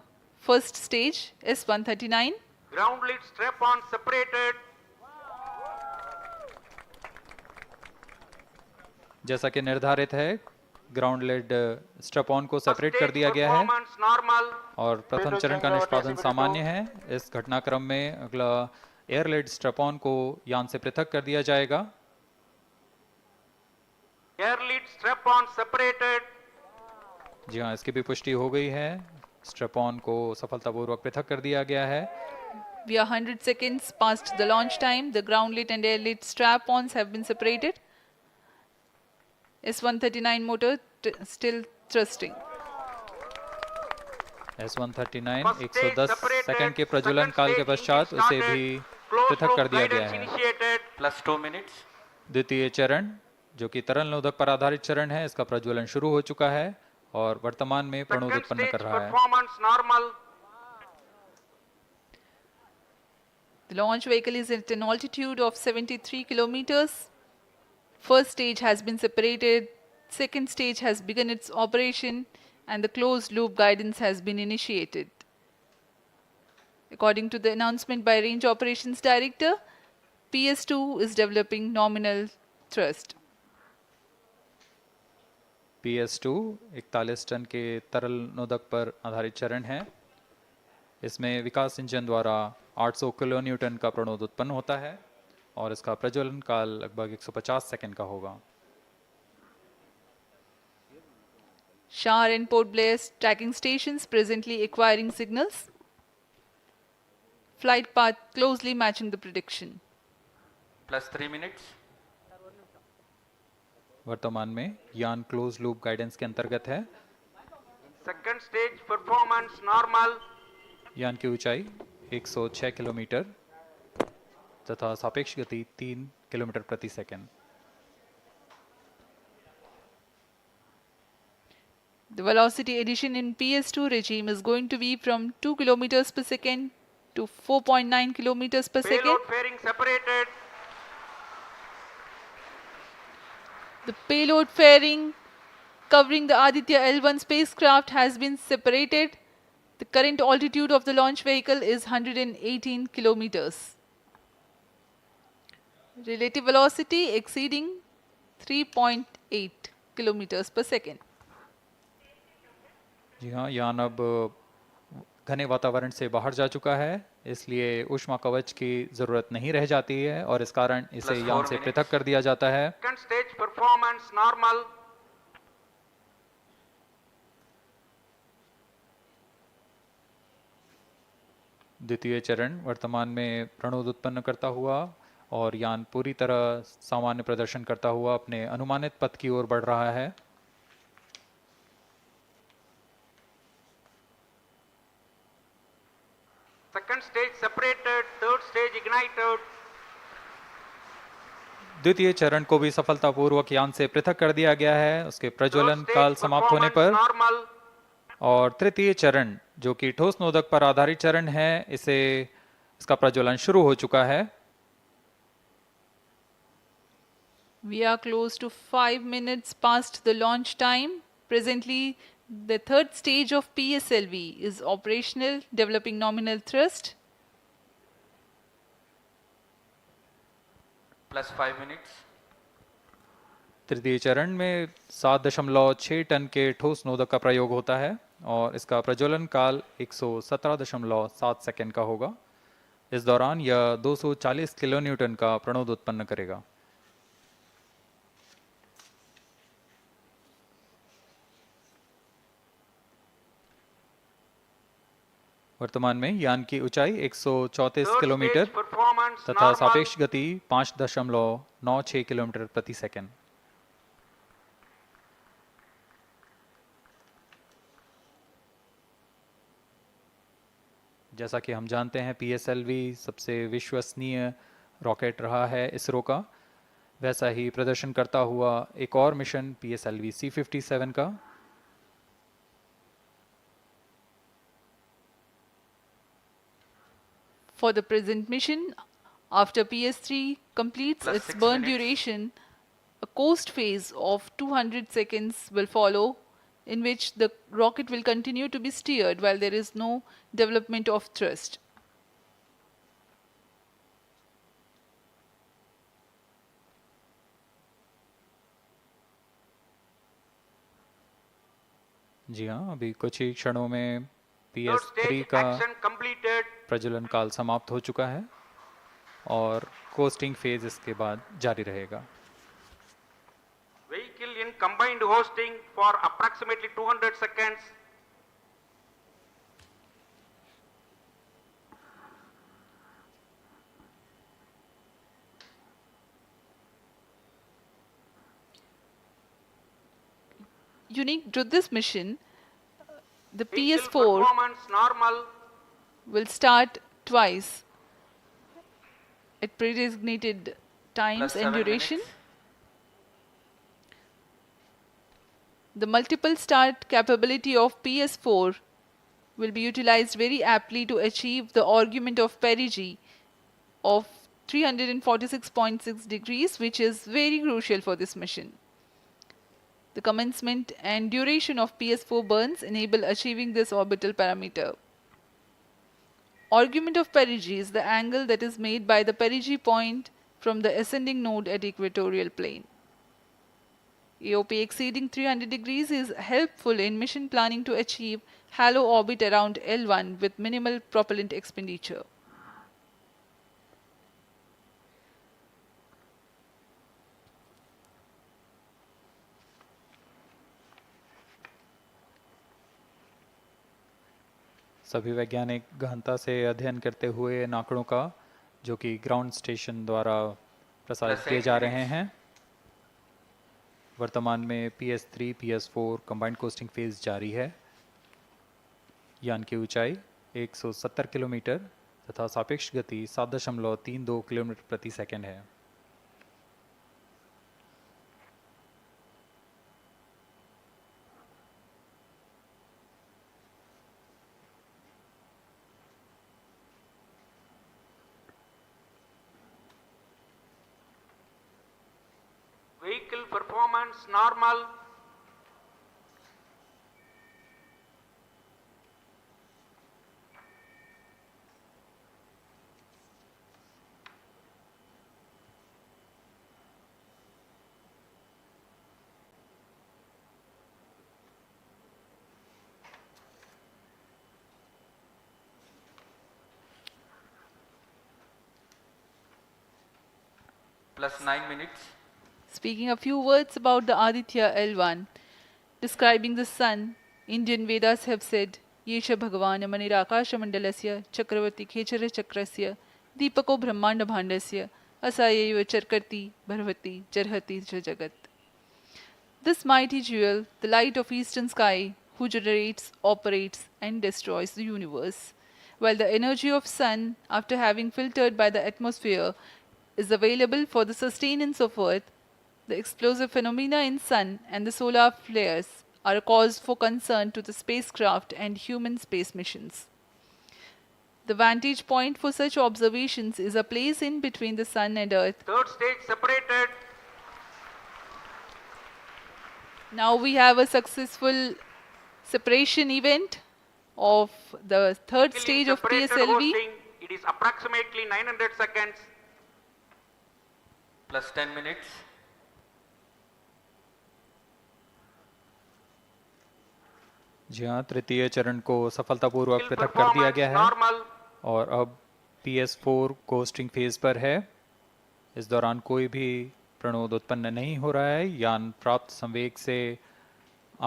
first stage, S139. Ground lead strap on separated. जैसा कि निर्धारित है ground lead strap on को separate कर दिया गया है Performance normal. और प्रथम चरण का निष्पादन सामान्य है। इस घटनाक्रम में अगला एयर लेड स्ट्रैप ऑन को यान से पृथक कर दिया जाएगा। Air lead strap on separated. जी हाँ, इसकी भी पुष्टि हो गई है। स्ट्रैप ऑन को सफलतापूर्वक पृथक कर दिया गया है। We are 100 seconds past the launch time. The ground-lit and air-lit strap-ons have been separated. S139 motor still thrusting. S139 110 second के प्रज्वलन काल के पश्चात उसे भी पृथक कर दिया गया है। Plus 2 minutes. द्वितीय चरण जो कि तरल नोदक पर आधारित चरण है, इसका प्रज्वलन शुरू हो चुका है और वर्तमान में प्रणोद Second उत्पन्न stage कर रहा है। performance normal. The launch vehicle is at an altitude of 73 kilometers. First stage has been separated, second stage has begun its operation, and the closed loop guidance has been initiated. According to the announcement by Range Operations Director, PS2 is developing nominal thrust. PS2 41 ton के तरल नोदक पर आधारित चरण है। इसमें विकास engine द्वारा 800 kilo Newton का प्रणोद उत्पन्न होता है और इसका प्रज्वलन काल लगभग 150 सेकंड का होगा। SHAR and Port Blair tracking stations presently acquiring signals. Flight path closely matching the prediction. Plus 3 minutes. वर्तमान में यान क्लोज लूप गाइडेंस के अंतर्गत है। Second stage performance normal. यान की ऊंचाई 106 किलोमीटर तथा सापेक्ष गति 3 किलोमीटर प्रति second. The velocity addition in PS2 regime is going to be from 2 kilometers per second to 4.9 kilometers per second. Payload fairing separated. The payload fairing covering the Aditya-L1 spacecraft has been separated. The current altitude of the launch vehicle is 118 kilometers. Relative velocity exceeding 3.8 kilometers per second. जी हाँ, यान अब घने वातावरण से बाहर जा चुका है, इसलिए ऊष्मा कवच की जरूरत नहीं रह जाती है और इस कारण इसे Plus यान 4 से minutes. पृथक कर दिया जाता है। Second stage performance normal. द्वितीय चरण वर्तमान में प्रणोद उत्पन्न करता हुआ और यान पूरी तरह सामान्य प्रदर्शन करता हुआ अपने अनुमानित पथ की ओर बढ़ रहा है। Second stage separated. Third stage ignited. द्वितीय चरण को भी सफलतापूर्वक यान से पृथक कर दिया गया है उसके प्रज्वलन Third काल stage समाप्त होने पर। performance normal. और तृतीय चरण जो कि ठोस नोदक पर आधारित चरण है, इसका प्रज्वलन शुरू हो चुका है। We are close to 5 minutes past the launch time. Presently, The third stage of PSLV is operational, developing nominal thrust. Plus 5 minutes. तृतीय चरण में 7.6 टन के ठोस नोदक का प्रयोग होता है और इसका प्रज्वलन काल 117.7 सेकंड का होगा। इस दौरान यह 240 किलोन्यूटन का प्रणोद उत्पन्न करेगा। वर्तमान में यान की ऊंचाई 134 किलोमीटर तथा सापेक्ष गति 5.96 किलोमीटर प्रति सेकंड। जैसा कि हम जानते हैं PSLV सबसे विश्वसनीय रॉकेट रहा है इसरो का, वैसा ही प्रदर्शन करता हुआ एक और मिशन PSLV-C57 का। For the present mission, after PS3 completes Plus its 6 burn minutes. duration, a coast phase of 200 seconds will follow, in which the rocket will continue to be steered while there is no development of thrust. जी हाँ, अभी कुछ ही क्षणों में PS3 का प्रज्वलन काल समाप्त हो चुका है और कोस्टिंग फेज इसके बाद जारी रहेगा। Vehicle in combined hosting for approximately 200 seconds. Unique to this mission, the Vehicle PS4 performance normal. will start twice at pre-designated times Plus and 7 duration. minutes. The multiple start capability of PS4 will be utilized very aptly to achieve the argument of perigee of 346.6 degrees, which is very crucial for this mission. The commencement and duration of PS4 burns enable achieving this orbital parameter. Argument of perigee is the angle that is made by the perigee point from the ascending node at equatorial plane. AOP exceeding 300 degrees is helpful in mission planning to achieve halo orbit around L1 with minimal propellant expenditure. सभी वैज्ञानिक गहनता से अध्ययन करते हुए इन आंकड़ों का, जो कि ग्राउंड स्टेशन द्वारा प्रसारित किए जा रहे हैं। वर्तमान में PS3, PS4 combined costing phase जारी है। यान की ऊंचाई 170 किलोमीटर तथा सापेक्ष गति 7.32 किलोमीटर प्रति सेकंड है। Vehicle performance normal. Plus 9 minutes. Speaking a few words about the Aditya-L1, describing the sun, Indian Vedas have said, Yesha Bhagavan Manirakasha Mandalasya Chakravati Khechara Chakrasya Deepako Brahmanda Bhandasya Asayeva Charkarti Bharvati Charhati Jagat. This mighty jewel, the light of eastern sky, who generates, operates and destroys the universe, while the energy of sun, after having filtered by the atmosphere, is available for the sustenance of earth, the explosive phenomena in sun and the solar flares are a cause for concern to the spacecraft and human space missions. The vantage point for such observations is a place in between the sun and earth. Third stage separated. Now we have a successful separation event of the third stage of Separated PSLV. hosting, it is approximately 900 seconds. Plus 10 minutes. जी हाँ, तृतीय चरण को सफलतापूर्वक Skill पृथक कर दिया performance गया है normal. और अब PS4 कोस्टिंग फेज पर है। इस दौरान कोई भी प्रणोद उत्पन्न नहीं हो रहा है। यान प्राप्त संवेग से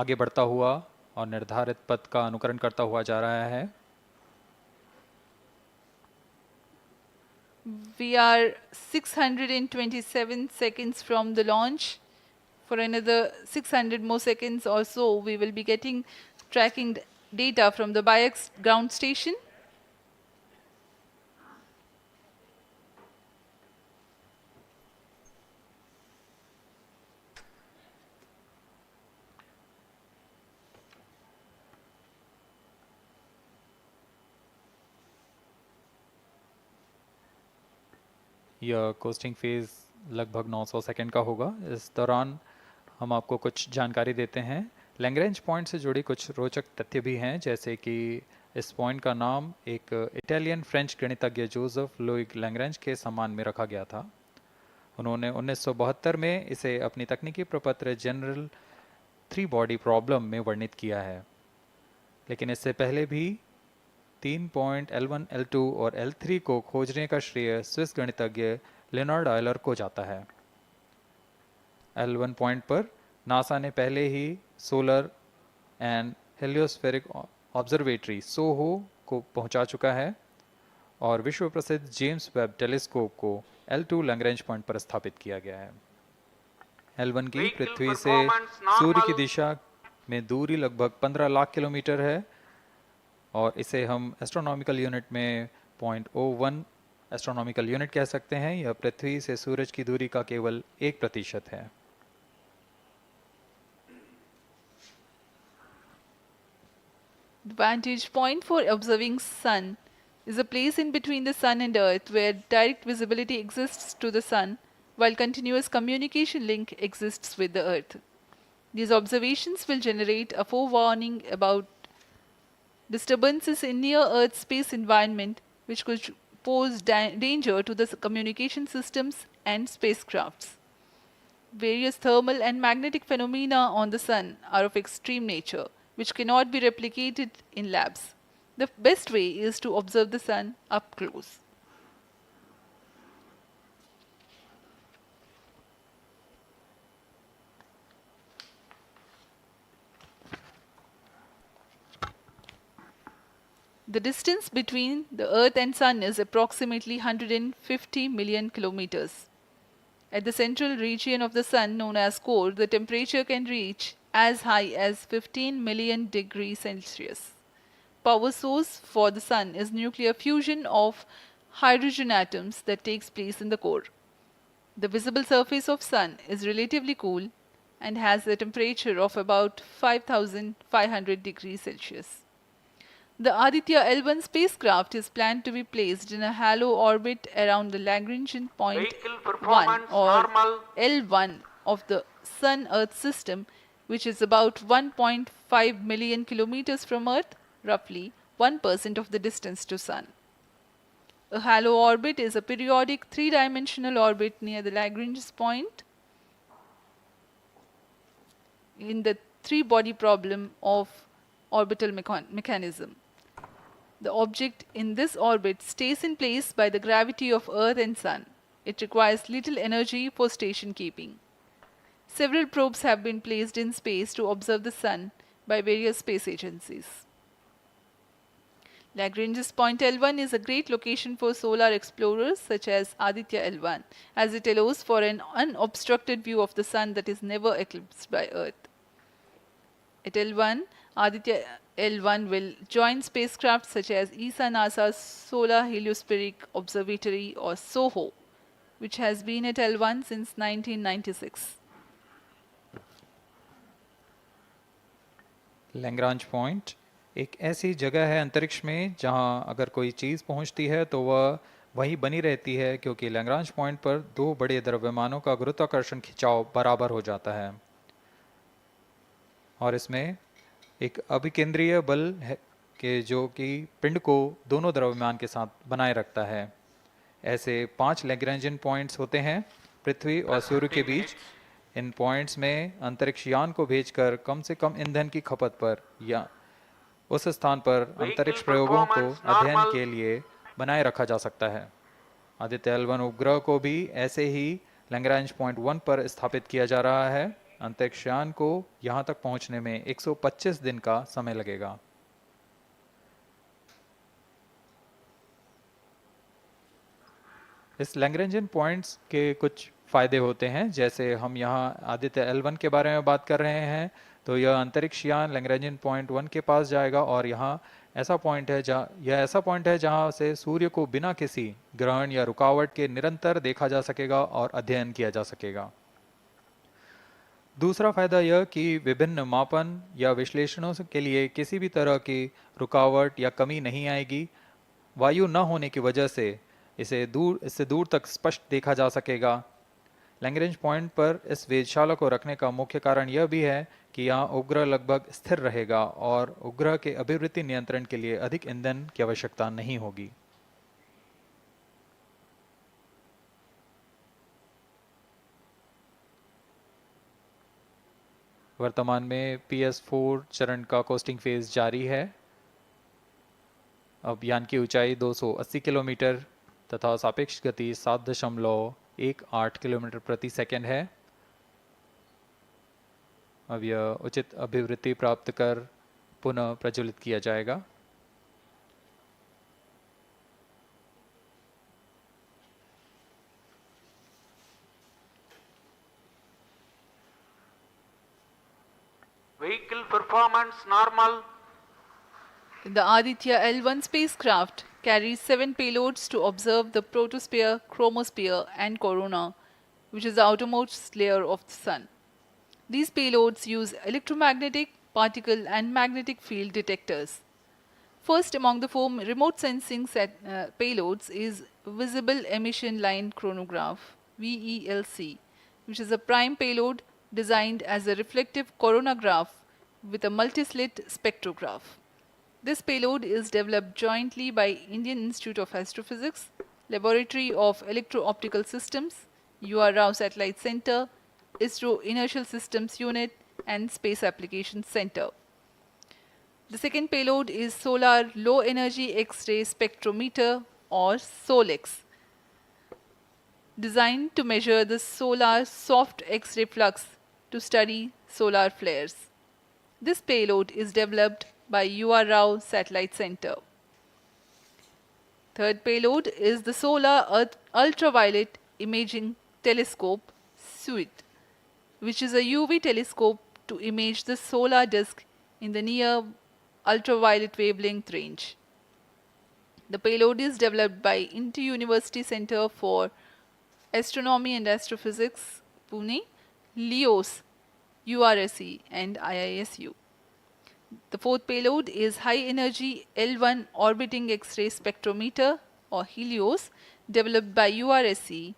आगे बढ़ता हुआ और निर्धारित पथ का अनुकरण करता हुआ जा रहा है। We are 627 seconds from the launch. For another 600 more seconds or so, we will be getting tracking data from the BIAX ground station. यह कोस्टिंग फेज लगभग 900 सेकंड का होगा। इस दौरान हम आपको कुछ जानकारी देते हैं। लैग्रेंज पॉइंट से जुड़ी कुछ रोचक तथ्य भी हैं, जैसे कि इस पॉइंट का नाम एक इटालियन फ्रेंच गणितज्ञ जोसेफ लुइग लैग्रेंज के सम्मान में रखा गया था। उन्होंने 1972 में इसे अपनी तकनीकी प्रपत्र जनरल 3 बॉडी प्रॉब्लम में वर्णित किया है, लेकिन इससे पहले भी 3 पॉइंट L1, L2 और L3 को खोजने का श्रेय स्विस गणितज्ञ लेनार्ड आयलर को जाता है। L1 पॉइंट पर नासा ने पहले ही सोलर एंड हेलियोस्फेरिक ऑब्जर्वेटरी सोहो को पहुंचा चुका है और विश्व प्रसिद्ध जेम्स वेब टेलीस्कोप को L2 लैग्रेंज पॉइंट पर स्थापित किया गया है। L1 की पृथ्वी से सूर्य की दिशा में दूरी लगभग 15 लाख किलोमीटर है और इसे हम एस्ट्रोनॉमिकल यूनिट में 0.01 एस्ट्रोनॉमिकल यूनिट कह सकते हैं। यह पृथ्वी से सूरज की दूरी का केवल 1% है। The vantage point for observing sun is a place in between the sun and earth where direct visibility exists to the sun while continuous communication link exists with the earth. These observations will generate a forewarning about disturbances in near earth space environment which could pose danger to the communication systems and spacecrafts. Various thermal and magnetic phenomena on the sun are of extreme nature, which cannot be replicated in labs. The best way is to observe the sun up close. The distance between the Earth and Sun is approximately 150 million kilometers. At the central region of the Sun, known as core, the temperature can reach as high as 15 million degrees Celsius. Power source for the Sun is nuclear fusion of hydrogen atoms that takes place in the core. The visible surface of Sun is relatively cool and has a temperature of about 5,500 degrees Celsius. The Aditya-L1 spacecraft is planned to be placed in a halo orbit around the Lagrangian point 1 or L1 of the Sun-Earth system, which is about 1.5 million kilometers from Earth, roughly 1% of the distance to Sun. A halo orbit is a periodic three-dimensional orbit near the Lagrange point in the three-body problem of orbital mechanism. The object in this orbit stays in place by the gravity of Earth and Sun. It requires little energy for station keeping. Several probes have been placed in space to observe the Sun by various space agencies. Lagrange's point L1 is a great location for solar explorers such as Aditya-L1, as it allows for an unobstructed view of the Sun that is never eclipsed by Earth. At L1, Aditya-L1 will join spacecraft such as ESA-NASA's Solar Heliospheric Observatory or SOHO, which has been at L1 since 1996. Lagrange point एक ऐसी जगह है अंतरिक्ष में जहां अगर कोई चीज़ पहुंचती है तो वह वहीं बनी रहती है, क्योंकि लैग्रांज पॉइंट पर दो बड़े द्रव्यमानों का गुरुत्वाकर्षण खिंचाव बराबर हो जाता है और इसमें एक अभिकेंद्रीय बल है कि जो कि पिंड को दोनों द्रव्यमान के साथ बनाए रखता है। ऐसे 5 लैग्रेंजियन पॉइंट्स होते हैं पृथ्वी और सूर्य के बीच। इन पॉइंट्स में अंतरिक्ष यान को भेजकर कम से कम ईंधन की खपत पर या उस स्थान पर अंतरिक्ष प्रयोगों को अध्ययन के लिए बनाए रखा जा सकता है। आदित्य-L1 उपग्रह को भी ऐसे ही लैग्रेंज पॉइंट 1 पर स्थापित किया जा रहा है। अंतरिक्ष यान को यहां तक पहुंचने में 125 दिन का समय लगेगा। इस लैग्रेंजियन पॉइंट्स के कुछ फायदे होते हैं, जैसे हम यहाँ आदित्य-L1 के बारे में बात कर रहे हैं तो यह अंतरिक्ष यान लैग्रेंजियन पॉइंट 1 के पास जाएगा और यहाँ ऐसा पॉइंट है जहाँ से सूर्य को बिना किसी ग्रहण या रुकावट के निरंतर देखा जा सकेगा और अध्ययन किया जा सकेगा। दूसरा फायदा यह कि विभिन्न मापन या विश्लेषणों के लिए किसी भी तरह की रुकावट या कमी नहीं आएगी। वायु न होने की वजह से इससे दूर तक स्पष्ट देखा जा सकेगा। लैग्रेंज पॉइंट पर इस वेधशाला को रखने का मुख्य कारण यह भी है कि यहाँ उपग्रह लगभग स्थिर रहेगा और उपग्रह के अभिवृत्ति नियंत्रण के लिए अधिक ईंधन की आवश्यकता नहीं होगी। वर्तमान में PS4 चरण का कोस्टिंग फेज जारी है। अब यान की ऊंचाई 280 किलोमीटर तथा सापेक्ष गति 7.18 किलोमीटर प्रति सेकंड है। अब यह उचित अभिवृत्ति प्राप्त कर पुनः प्रज्वलित किया जाएगा। Vehicle performance normal. The Aditya-L1 spacecraft carries 7 payloads to observe the protosphere, chromosphere and corona, which is the outermost layer of the Sun. These payloads use electromagnetic, particle and magnetic field detectors. First among the 4 remote sensing payloads is Visible Emission Line Chronograph (VELC), which is a prime payload designed as a reflective coronagraph with a multi-slit spectrograph. This payload is developed jointly by Indian Institute of Astrophysics, Laboratory of Electro-Optical Systems, UR Rao Satellite Center, ISRO Inertial Systems Unit and Space Applications Center. The second payload is Solar Low Energy X-ray Spectrometer or SOLEX, designed to measure the solar soft X-ray flux to study solar flares. This payload is developed by UR Rao Satellite Center. Third payload is the Solar Earth Ultraviolet Imaging Telescope SUIT, which is a UV telescope to image the solar disk in the near ultraviolet wavelength range. The payload is developed by Inter-University Center for Astronomy and Astrophysics, Pune, LEOS, URSE and IISU. The fourth payload is High Energy L1 Orbiting X-ray Spectrometer or HELIOS, developed by URSE.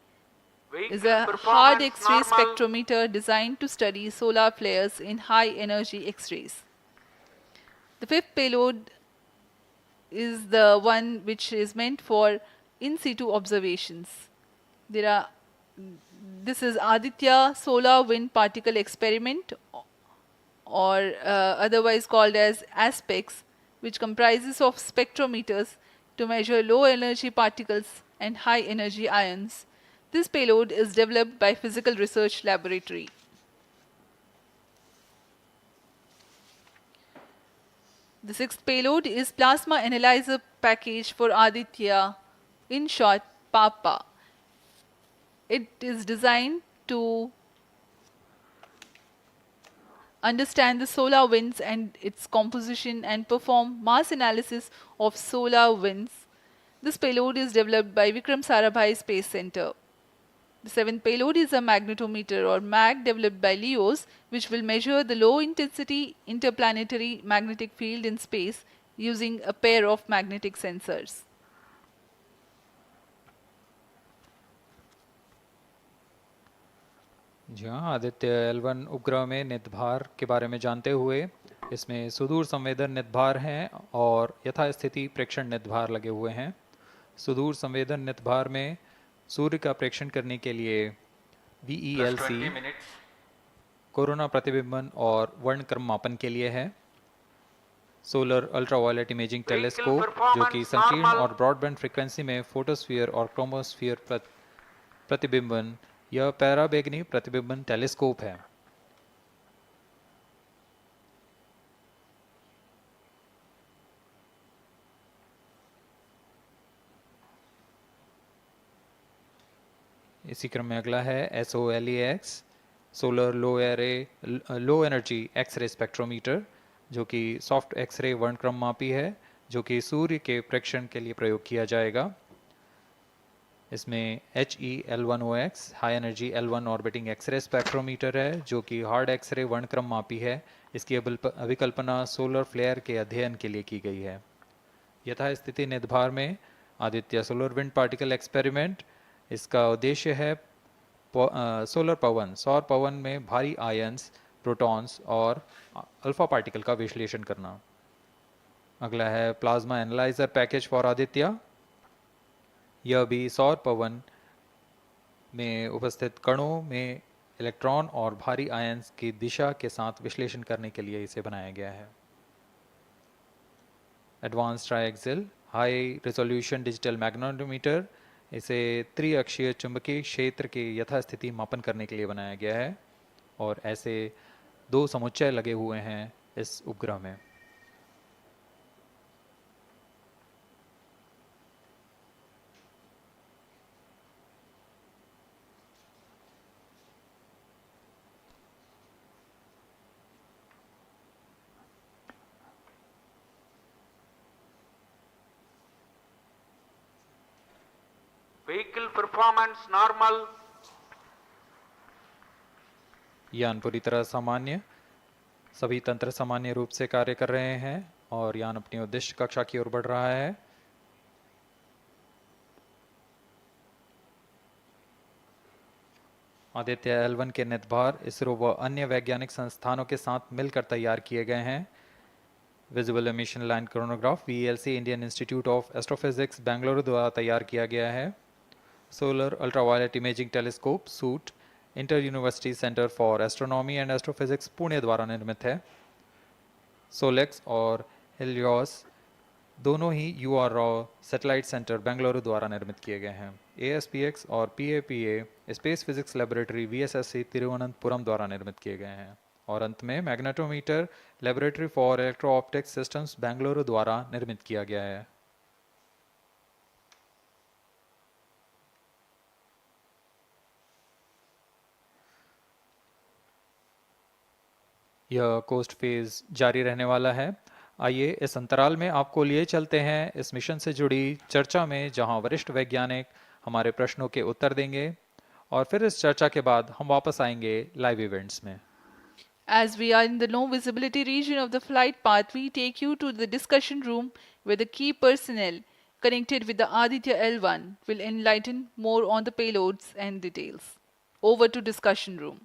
Is a hard X-ray spectrometer designed to study solar flares in high energy X-rays. The fifth payload is the one which is meant for in situ observations. This is Aditya Solar Wind Particle Experiment, or otherwise called as ASPEX, which comprises of spectrometers to measure low energy particles and high energy ions. This payload is developed by Physical Research Laboratory. The sixth payload is Plasma Analyzer Package for Aditya, in short PAPA. It is designed to understand the solar winds and its composition and perform mass analysis of solar winds. This payload is developed by Vikram Sarabhai Space Center. The seventh payload is a magnetometer or MAG developed by LEOS, which will measure the low intensity interplanetary magnetic field in space using a pair of magnetic sensors. जी हाँ, Aditya L1 उपग्रह में नित भार के बारे में जानते हुए इसमें सुदूर संवेदन नितभार हैं और यथास्थिति प्रेक्षण नितभार लगे हुए हैं। सुदूर संवेदन नितभार में सूर्य का प्रेक्षण करने के लिए VELC 20 minutes. कोरोना प्रतिबिंबन और वर्णक्रम मापन के लिए है। सोलर अल्ट्रावायलेट इमेजिंग टेलीस्कोप जो कि संकीर्ण और ब्रॉडबैंड फ्रीक्वेंसी में फोटोस्फीयर और क्रोमोस्फीयर प्रतिबिंबन यह पैराबैंगनी प्रतिबिंबन टेलीस्कोप है। इसी क्रम में अगला है SOLEX solar low energy X ray spectrometer जो कि सॉफ्ट एक्सरे वर्णक्रम मापी है जो कि सूर्य के प्रेक्षण के लिए प्रयोग किया जाएगा। इसमें HE-L1OX high energy L1 orbiting X ray spectrometer है जो कि हार्ड एक्सरे वर्णक्रम मापी है। इसकी अभिकल्पना सोलर फ्लेयर के अध्ययन के लिए की गई है। यथास्थिति नितभार में Aditya solar wind particle experiment, इसका उद्देश्य है सोलर पवन सौर पवन में भारी आयंस, प्रोटॉन्स और अल्फा पार्टिकल का विश्लेषण करना। अगला है plasma analyser package for Aditya. यह भी सौर पवन में उपस्थित कणों में इलेक्ट्रॉन और भारी आयंस की दिशा के साथ विश्लेषण करने के लिए इसे बनाया गया है। Advance triaxial high resolution digital magnetometer, इसे त्रिअक्षीय चुंबकीय क्षेत्र के यथास्थिति मापन करने के लिए बनाया गया है और ऐसे 2 समुच्चय लगे हुए हैं इस उपग्रह में। Vehicle performance normal. यान पूरी तरह सामान्य, सभी तंत्र सामान्य रूप से कार्य कर रहे हैं और यान अपनी उद्दिष्ट कक्षा की ओर बढ़ रहा है। आदित्य-L1 के नितभार इसरो व अन्य वैज्ञानिक संस्थानों के साथ मिलकर तैयार किए गए हैं। Visible emission line chronograph VELC Indian institute of astrophysics Bengaluru द्वारा तैयार किया गया है। Solar ultraviolet imaging telescope suit inter university centre for astronomy and astrophysics Pune द्वारा निर्मित है। सोलेक्स और हेलियोस दोनों ही UR सैटेलाइट सेंटर बेंगलुरु द्वारा निर्मित किए गए हैं। ASPX और PAPA space physics laboratory VSSC Thiruvananthapuram द्वारा निर्मित किए गए हैं। और अंत में magnetometer laboratory for electro optics systems Bengaluru द्वारा निर्मित किया गया है। यह कोस्ट फेज जारी रहने वाला है। आइए इस अंतराल में आपको लिए चलते हैं इस मिशन से जुड़ी चर्चा में, जहां वरिष्ठ वैज्ञानिक हमारे प्रश्नों के उत्तर देंगे और फिर इस चर्चा के बाद हम वापस आएंगे लाइव इवेंट्स में। As we are in the low visibility region of the flight path, we take you to the discussion room where the key personnel connected with the Aditya-L1 will enlighten more on the payloads and details. Over to discussion room.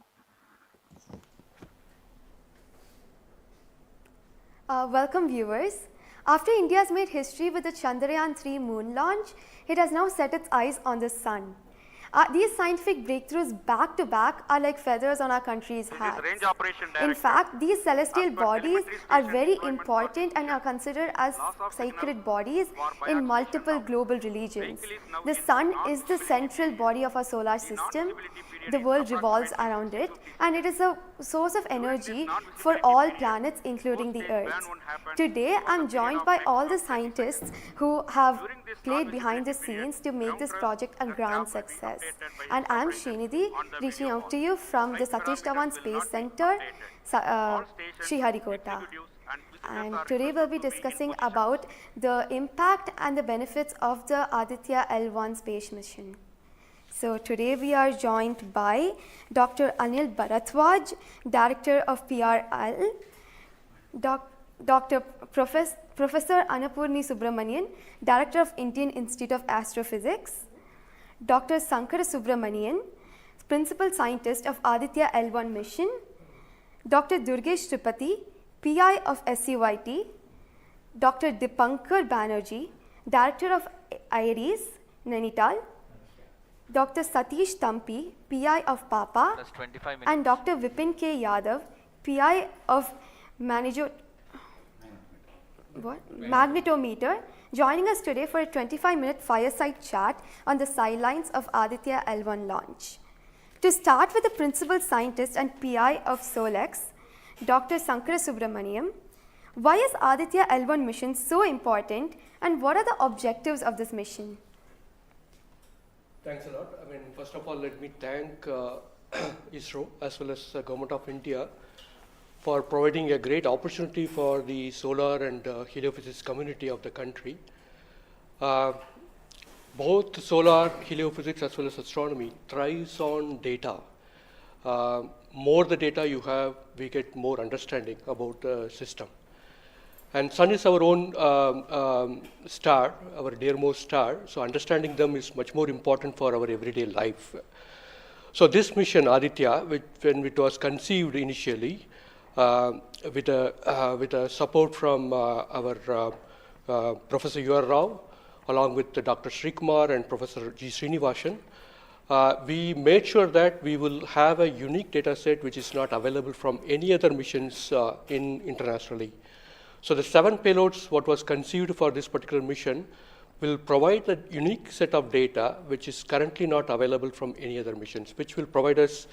Welcome viewers. After India has made history with the Chandrayaan-3 moon launch, it has now set its eyes on the sun. These scientific breakthroughs back to back are like feathers on our country's hat. In fact, these celestial bodies are very important and are considered as sacred bodies in multiple global religions. The sun is the central body of our solar system. The world revolves around it, and it is a source of energy for all planets, including the Earth. Today, I am joined by all the scientists who have played behind the scenes to make this project a grand success. And I am Srinidhi, reaching out to you from the Satish Dhawan Space Center, Sriharikota. And today we'll be discussing about the impact and the benefits of the Aditya-L1 space mission. So today we are joined by Dr. Anil Bharatwaj, Director of PRL, Professor Annapurni Subramanian, Director of Indian Institute of Astrophysics, Dr. Sankara Subramanian, Principal Scientist of Aditya-L1 mission, Dr. Durgesh Tripathi, PI of SCYT, Dr. Dipankar Banerjee, Director of IRIS, Nainital, Dr. Satish Tampi, PI of PAPA, Plus 25 minutes. and Dr. Vipin K. Yadav, PI of Magnetometer, joining us today for a 25-minute fireside chat on the sidelines of Aditya-L1 launch. To start with the principal scientist and PI of SOLEX, Dr. Sankara Subramaniam, why is Aditya-L1 mission so important and what are the objectives of this mission? Thanks a lot. First of all, let me thank ISRO as well as the Government of India for providing a great opportunity for the solar and heliophysics community of the country. Both solar, heliophysics as well as astronomy thrives on data. More the data you have, we get more understanding about the system. And Sun is our own star, our dearmost star, so understanding them is much more important for our everyday life. So this mission, Aditya, when it was conceived initially, with a support from our Professor U.R. Rao, along with Dr. Srikumar and Professor G. Srinivasan, we made sure that we will have a unique data set which is not available from any other missions internationally. So the 7 payloads, what was conceived for this particular mission, will provide a unique set of data which is currently not available from any other missions, which will provide us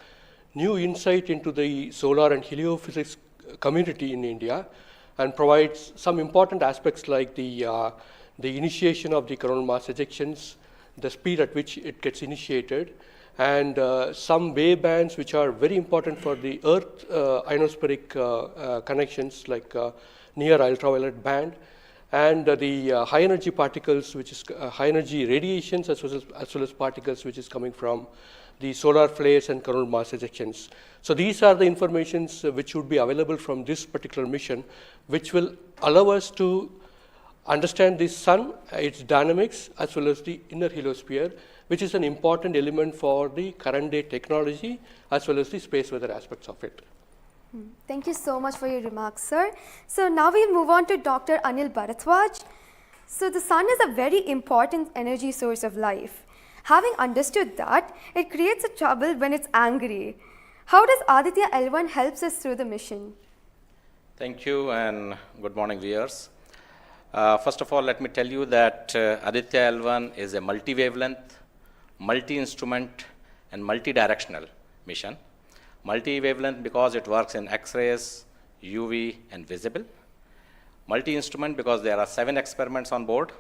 new insight into the solar and heliophysics community in India and provides some important aspects like the initiation of the coronal mass ejections, the speed at which it gets initiated, and some wavebands which are very important for the Earth ionospheric connections like near ultraviolet band, and the high energy particles, which is high energy radiations as well as particles which is coming from the solar flares and coronal mass ejections. So these are the informations which would be available from this particular mission, which will allow us to understand the sun, its dynamics, as well as the inner heliosphere, which is an important element for the current day technology, as well as the space weather aspects of it. Thank you so much for your remarks, sir. So now we'll move on to Dr. Anil Bharadwaj. So the sun is a very important energy source of life. Having understood that, it creates a trouble when it's angry. How does Aditya-L1 helps us through the mission? Thank you and good morning, viewers. First of all, let me tell you that Aditya-L1 is a multi-wavelength, multi-instrument and multi-directional mission. Multi-wavelength because it works in X-rays, UV and visible. Multi-instrument because there are 7 experiments on board.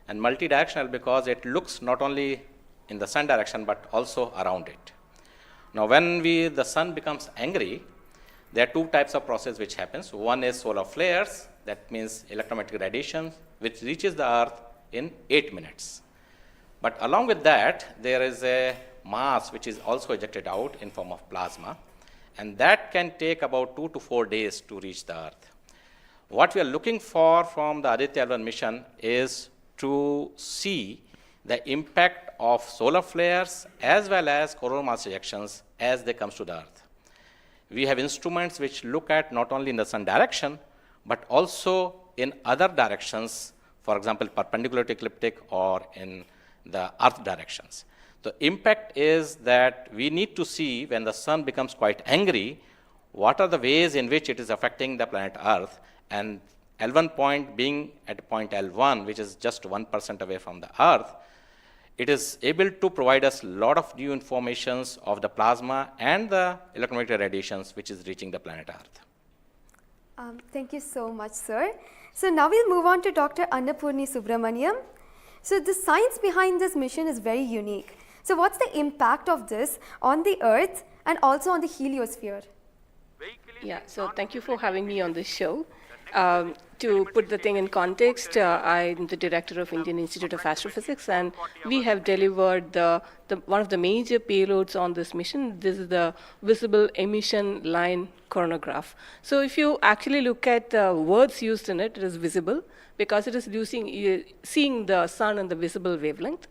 And multi-directional because it looks not only in the sun direction but also around it. Now when the sun becomes angry, there are 2 types of process which happens. One is solar flares, that means electromagnetic radiation, which reaches the earth in 8 minutes. But along with that, there is a mass which is also ejected out in form of plasma, and that can take about 2 to 4 days to reach the earth. What we are looking for from the Aditya-L1 mission is to see the impact of solar flares as well as coronal mass ejections as they come to the earth. We have instruments which look at not only in the sun direction, but also in other directions, for example, perpendicular to ecliptic or in the earth directions. The impact is that we need to see when the sun becomes quite angry, what are the ways in which it is affecting the planet Earth, and L1 point being at point L1, which is just 1% away from the Earth, it is able to provide us a lot of new informations of the plasma and the electromagnetic radiations which is reaching the planet Earth. Thank you so much, sir. So now we'll move on to Dr. Annapurni Subramaniam. So the science behind this mission is very unique. So what's the impact of this on the Earth and also on the heliosphere? Yeah, so thank you for having me on this show. To put the thing in context, I'm the director of Indian Institute of Astrophysics, and we have delivered one of the major payloads on this mission. This is the visible emission line coronagraph. So if you actually look at the words used in it, it is visible because it is seeing the sun in the visible wavelength.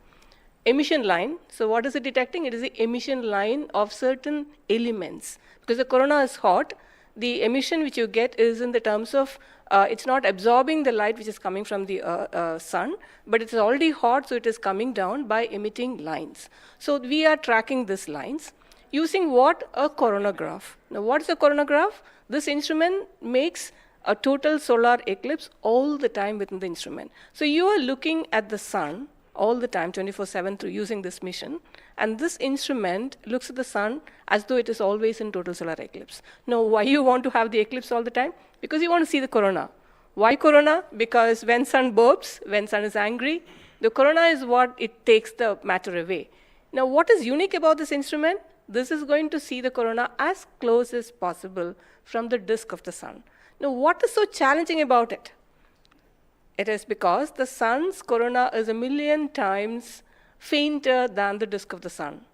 Emission line, so what is it detecting? It is the emission line of certain elements. Because the corona is hot, the emission which you get is in the terms of, it's not absorbing the light which is coming from the sun, but it's already hot, so it is coming down by emitting lines. So we are tracking these lines using what? A coronagraph. Now what is a coronagraph? This instrument makes a total solar eclipse all the time within the instrument. So you are looking at the sun all the time, 24/7, through using this mission, and this instrument looks at the sun as though it is always in total solar eclipse. Now, why you want to have the eclipse all the time? Because you want to see the corona. Why corona? Because when sun burps, when sun is angry, the corona is what it takes the matter away. Now, what is unique about this instrument? This is going to see the corona as close as possible from the disk of the sun. Now, what is so challenging about it? It is because the sun's corona is 1,000,000 times fainter than the disk of the sun.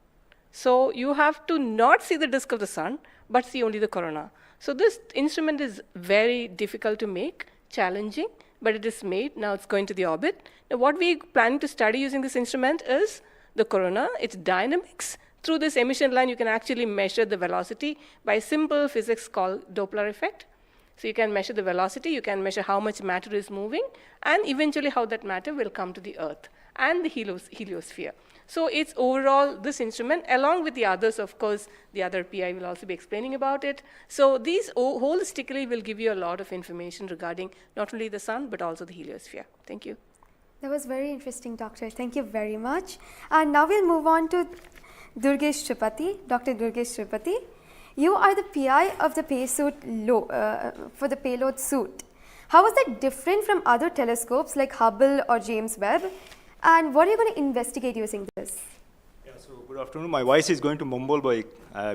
So you have to not see the disk of the sun, but see only the corona. So this instrument is very difficult to make, challenging, but it is made. Now it's going to the orbit. Now what we plan to study using this instrument is the corona, its dynamics. Through this emission line, you can actually measure the velocity by simple physics called Doppler effect. So you can measure the velocity, you can measure how much matter is moving, and eventually how that matter will come to the Earth and the heliosphere. So it's overall this instrument, along with the others, of course, the other PI will also be explaining about it. So these holistically will give you a lot of information regarding not only the sun, but also the heliosphere. Thank you. That was very interesting, Doctor. Thank you very much. And now we'll move on to Durgesh Tripathi, Dr. Durgesh Tripathi. You are the PI of the for the payload suit. How is that different from other telescopes like Hubble or James Webb? And what are you going to investigate using this? Yeah, so good afternoon. My voice is going to mumble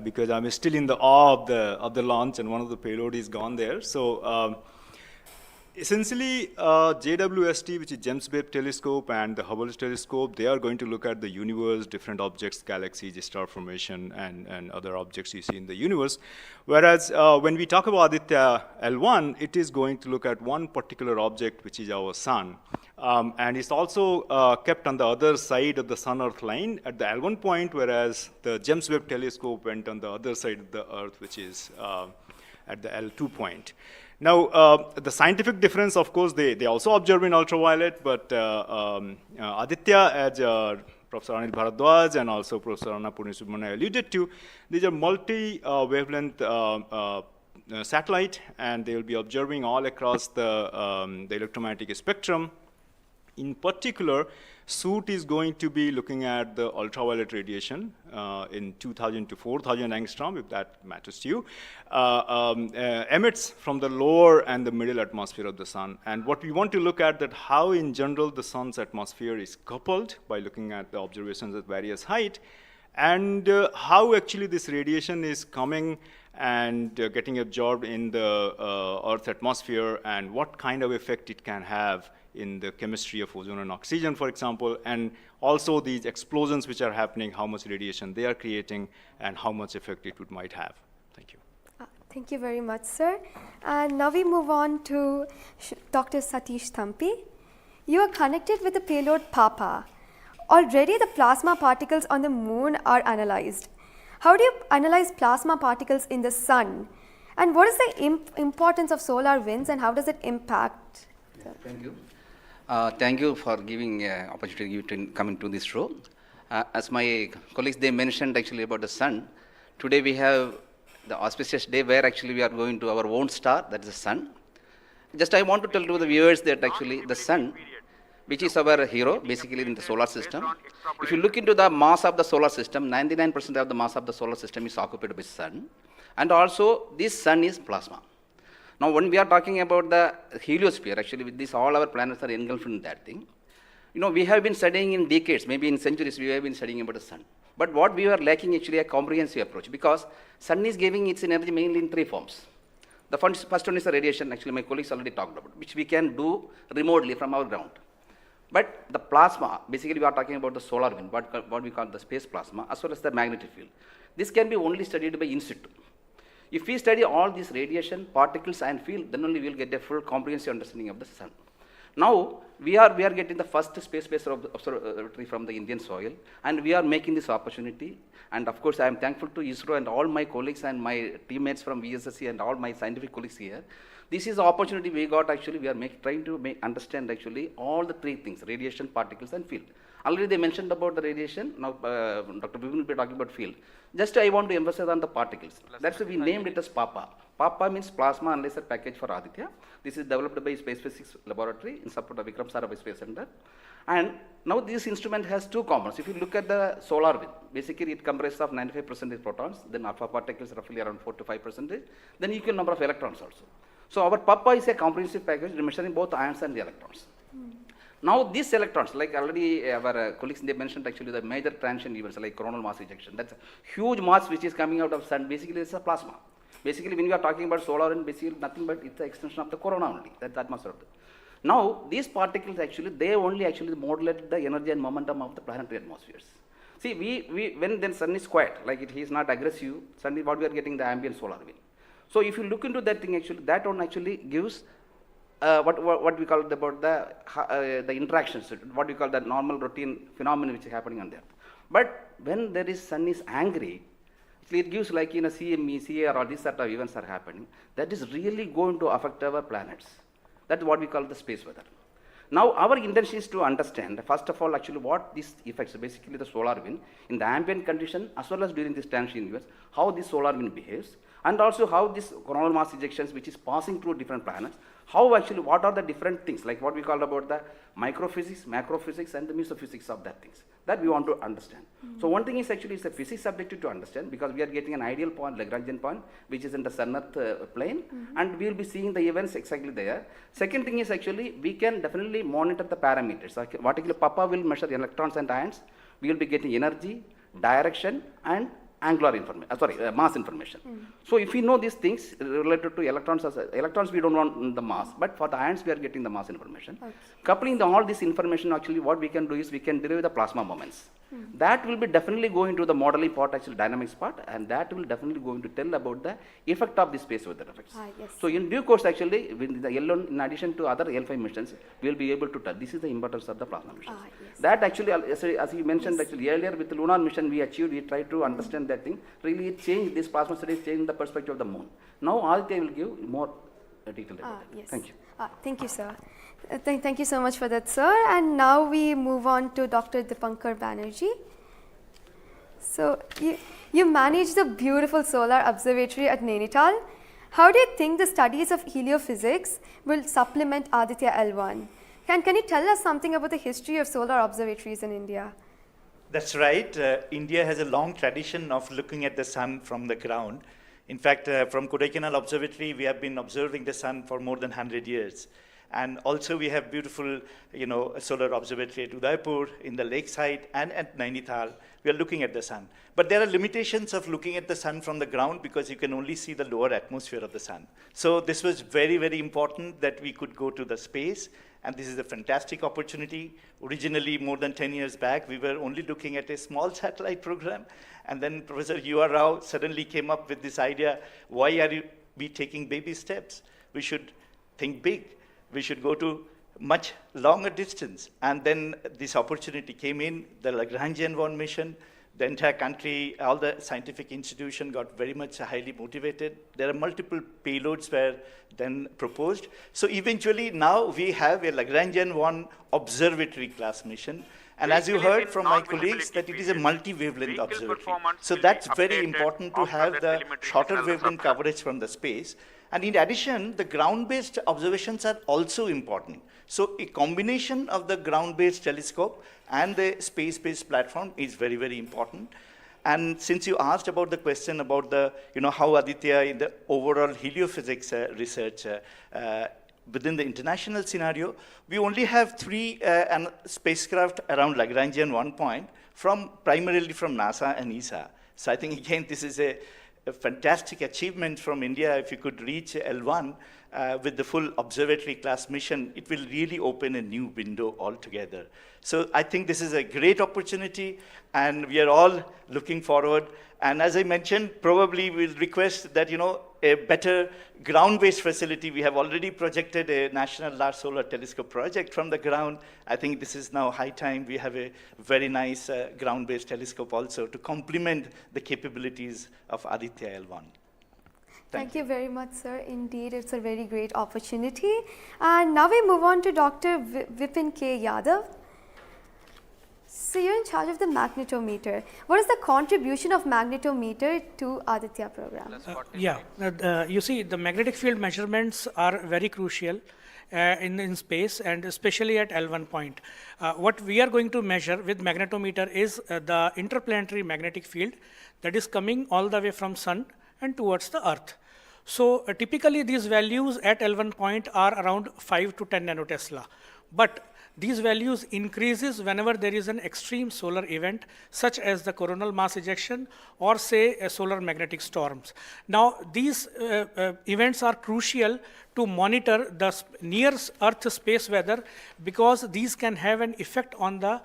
because I'm still in the awe of the launch and one of the payload is gone there. So essentially, JWST, which is James Webb Telescope, and the Hubble Telescope, they are going to look at the universe, different objects, galaxies, star formation, and other objects you see in the universe. Whereas when we talk about Aditya-L1, it is going to look at one particular object, which is our sun. And it's also kept on the other side of the Sun-Earth line at the L1 point, whereas the James Webb Telescope went on the other side of the Earth, which is at the L2 point. Now, the scientific difference, of course, they also observe in ultraviolet, but Aditya, as Professor Anil Bharadwaj and also Professor Anna Purnisubramanian alluded to, these are multi-wavelength satellite, and they will be observing all across the electromagnetic spectrum. In particular, suit is going to be looking at the ultraviolet radiation in 2000 to 4000 angstrom, if that matters to you, emits from the lower and the middle atmosphere of the sun. And what we want to look at that how in general the sun's atmosphere is coupled by looking at the observations at various height, and how actually this radiation is coming and getting absorbed in the Earth's atmosphere, and what kind of effect it can have in the chemistry of ozone and oxygen, for example, and also these explosions which are happening, how much radiation they are creating, and how much effect it might have. Thank you. Thank you very much, sir. And now we move on to Dr. Satish Thampi. You are connected with the payload PAPA. Already the plasma particles on the moon are analyzed. How do you analyze plasma particles in the sun? And what is the importance of solar winds, and how does it impact? Thank you. Thank you for giving opportunity to come into this show. As my colleagues, they mentioned actually about the sun. Today we have the auspicious day where actually we are going to our own star, that is the sun. Just I want to tell to the viewers that actually the sun, which is our hero basically in the solar system. If you look into the mass of the solar system, 99% of the mass of the solar system is occupied by sun. And also this sun is plasma. Now, when we are talking about the heliosphere, actually with this, all our planets are engulfed in that thing. You know, we have been studying in decades, maybe in centuries, we have been studying about the sun. But what we are lacking actually a comprehensive approach, because sun is giving its energy mainly in three forms. The first one is the radiation, actually my colleagues already talked about, which we can do remotely from our ground. But the plasma, basically we are talking about the solar wind, what we call the space plasma, as well as the magnetic field. This can be only studied by in situ. If we study all these radiation, particles and field, then only we will get a full comprehensive understanding of the sun. Now, we are getting the first space-based observatory from the Indian soil, and we are making this opportunity. And of course, I am thankful to ISRO and all my colleagues and my teammates from VSSC and all my scientific colleagues here. This is the opportunity we got actually. We are trying to understand actually all the three things: radiation, particles, and field. Already they mentioned about the radiation. Now, Dr. Bibin will be talking about field. Just I want to emphasize on the particles. That's why we named it as PAPA. PAPA means Plasma Analyzer Package for Aditya. This is developed by Space Physics Laboratory in support of Vikram Sarabhai Space Center. And now this instrument has two components. If you look at the solar wind, basically it comprises of 95% protons, then alpha particles roughly around 4 to 5%, then equal number of electrons also. So our PAPA is a comprehensive package measuring both ions and the electrons. Now these electrons, like already our colleagues they mentioned actually the major transition events like coronal mass ejection. That's a huge mass which is coming out of sun. Basically it's a plasma. Basically when we are talking about solar and basically nothing but it's the extension of the corona only. That's the atmosphere. Now these particles actually they only actually modulate the energy and momentum of the planetary atmospheres. See we when then sun is quiet, like it is not aggressive, sun is what we are getting the ambient solar wind. So if you look into that thing actually, that one actually gives what we call it about the interactions, what we call the normal routine phenomenon which is happening on there. But when there is sun is angry, it gives like in a CME, CAR or these sort of events are happening, that is really going to affect our planets. That's what we call the space weather. Now our intention is to understand, first of all actually what these effects, basically the solar wind, in the ambient condition as well as during this transition events, how this solar wind behaves, and also how this coronal mass ejections which is passing through different planets, how actually, what are the different things, like what we call about the microphysics, macrophysics, and the mesophysics of that things, that we want to understand. So one thing is actually it's a physics objective to understand because we are getting an ideal point, Lagrangian point, which is in the sun-earth plane, and we will be seeing the events exactly there. Second thing is actually, we can definitely monitor the parameters. Like, particularly Papa will measure the electrons and ions, we will be getting energy, direction, and angular information, mass information. So if we know these things related to electrons, we don't want the mass, but for the ions we are getting the mass information. Okay. Coupling all this information, actually what we can do is we can derive the plasma moments. That will be definitely going to the modeling part, actually dynamics part, and that will definitely going to tell about the effect of the space weather effects. Yes. So in due course, actually, with the L1, in addition to other L5 missions, we will be able to tell. This is the importance of the plasma missions. Yes. That actually, as you mentioned, actually earlier with the lunar mission we achieved, we tried to understand that thing. Really, it changed, this plasma studies changed the perspective of the moon. Now Aditya will give more detail about it. Yes. Thank you. Thank you, sir. Thank you so much for that, sir. And now we move on to Dr. Dipankar Banerjee. So, you manage the beautiful solar observatory at Nainital. How do you think the studies of heliophysics will supplement Aditya-L1? Can you tell us something about the history of solar observatories in India? That's right. India has a long tradition of looking at the sun from the ground. In fact, from Kodaikanal Observatory, we have been observing the sun for more than 100 years. And also we have beautiful, solar observatory at Udaipur, in the lakeside, and at Nainital. We are looking at the sun. But there are limitations of looking at the sun from the ground because you can only see the lower atmosphere of the sun. So this was very, very important that we could go to the space. And this is a fantastic opportunity. Originally, more than 10 years back, we were only looking at a small satellite program. And then Professor U.R. Rao suddenly came up with this idea, why are we taking baby steps? We should think big. We should go to much longer distance. And then this opportunity came in, the Lagrangian mission. The entire country, all the scientific institution got very much highly motivated. There are multiple payloads were then proposed. So eventually now we have a Lagrangian observatory class mission. And as you heard from my colleagues, that it is a multi-wavelength observatory. So that's very important to have the shorter wavelength coverage from the space. And in addition, the ground-based observations are also important. So a combination of the ground-based telescope and the space-based platform is very, very important. And since you asked about the question about the, how Aditya in the overall heliophysics research within the international scenario, we only have 3 spacecraft around Lagrangian point primarily from NASA and ESA. So I think again, this is a fantastic achievement from India. If you could reach L1 with the full observatory class mission, it will really open a new window altogether. So I think this is a great opportunity, and we are all looking forward. And as I mentioned, probably we'll request that, a better ground-based facility. We have already projected a National Large Solar Telescope project from the ground. I think this is now high time we have a very nice ground-based telescope also to complement the capabilities of Aditya-L1. Thank you very much, sir. Indeed, it's a very great opportunity. And now we move on to Dr. Vipin K. Yadav. So you're in charge of the magnetometer. What is the contribution of magnetometer to Aditya program? You see, the magnetic field measurements are very crucial in space, and especially at L1 point. What we are going to measure with magnetometer is the interplanetary magnetic field that is coming all the way from Sun and towards the Earth. So typically these values at L1 point are around 5 to 10 nanotesla. But these values increases whenever there is an extreme solar event, such as the coronal mass ejection or say solar magnetic storms. Now these events are crucial to monitor the near Earth space weather, because these can have an effect on the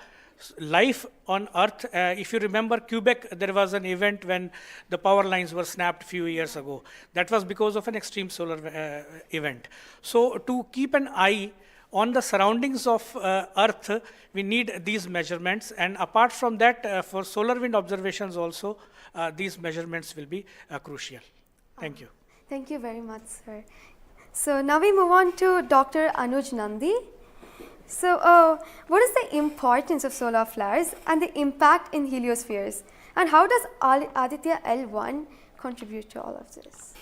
life on Earth. If you remember Quebec, there was an event when the power lines were snapped a few years ago. That was because of an extreme solar event. So to keep an eye on the surroundings of Earth, we need these measurements, and apart from that, for solar wind observations also, these measurements will be crucial. Thank you. Thank you very much, sir. So now we move on to Dr. Anuj Nandi. So what is the importance of solar flares and the impact in heliospheres, and how does Aditya-L1 contribute to all of this?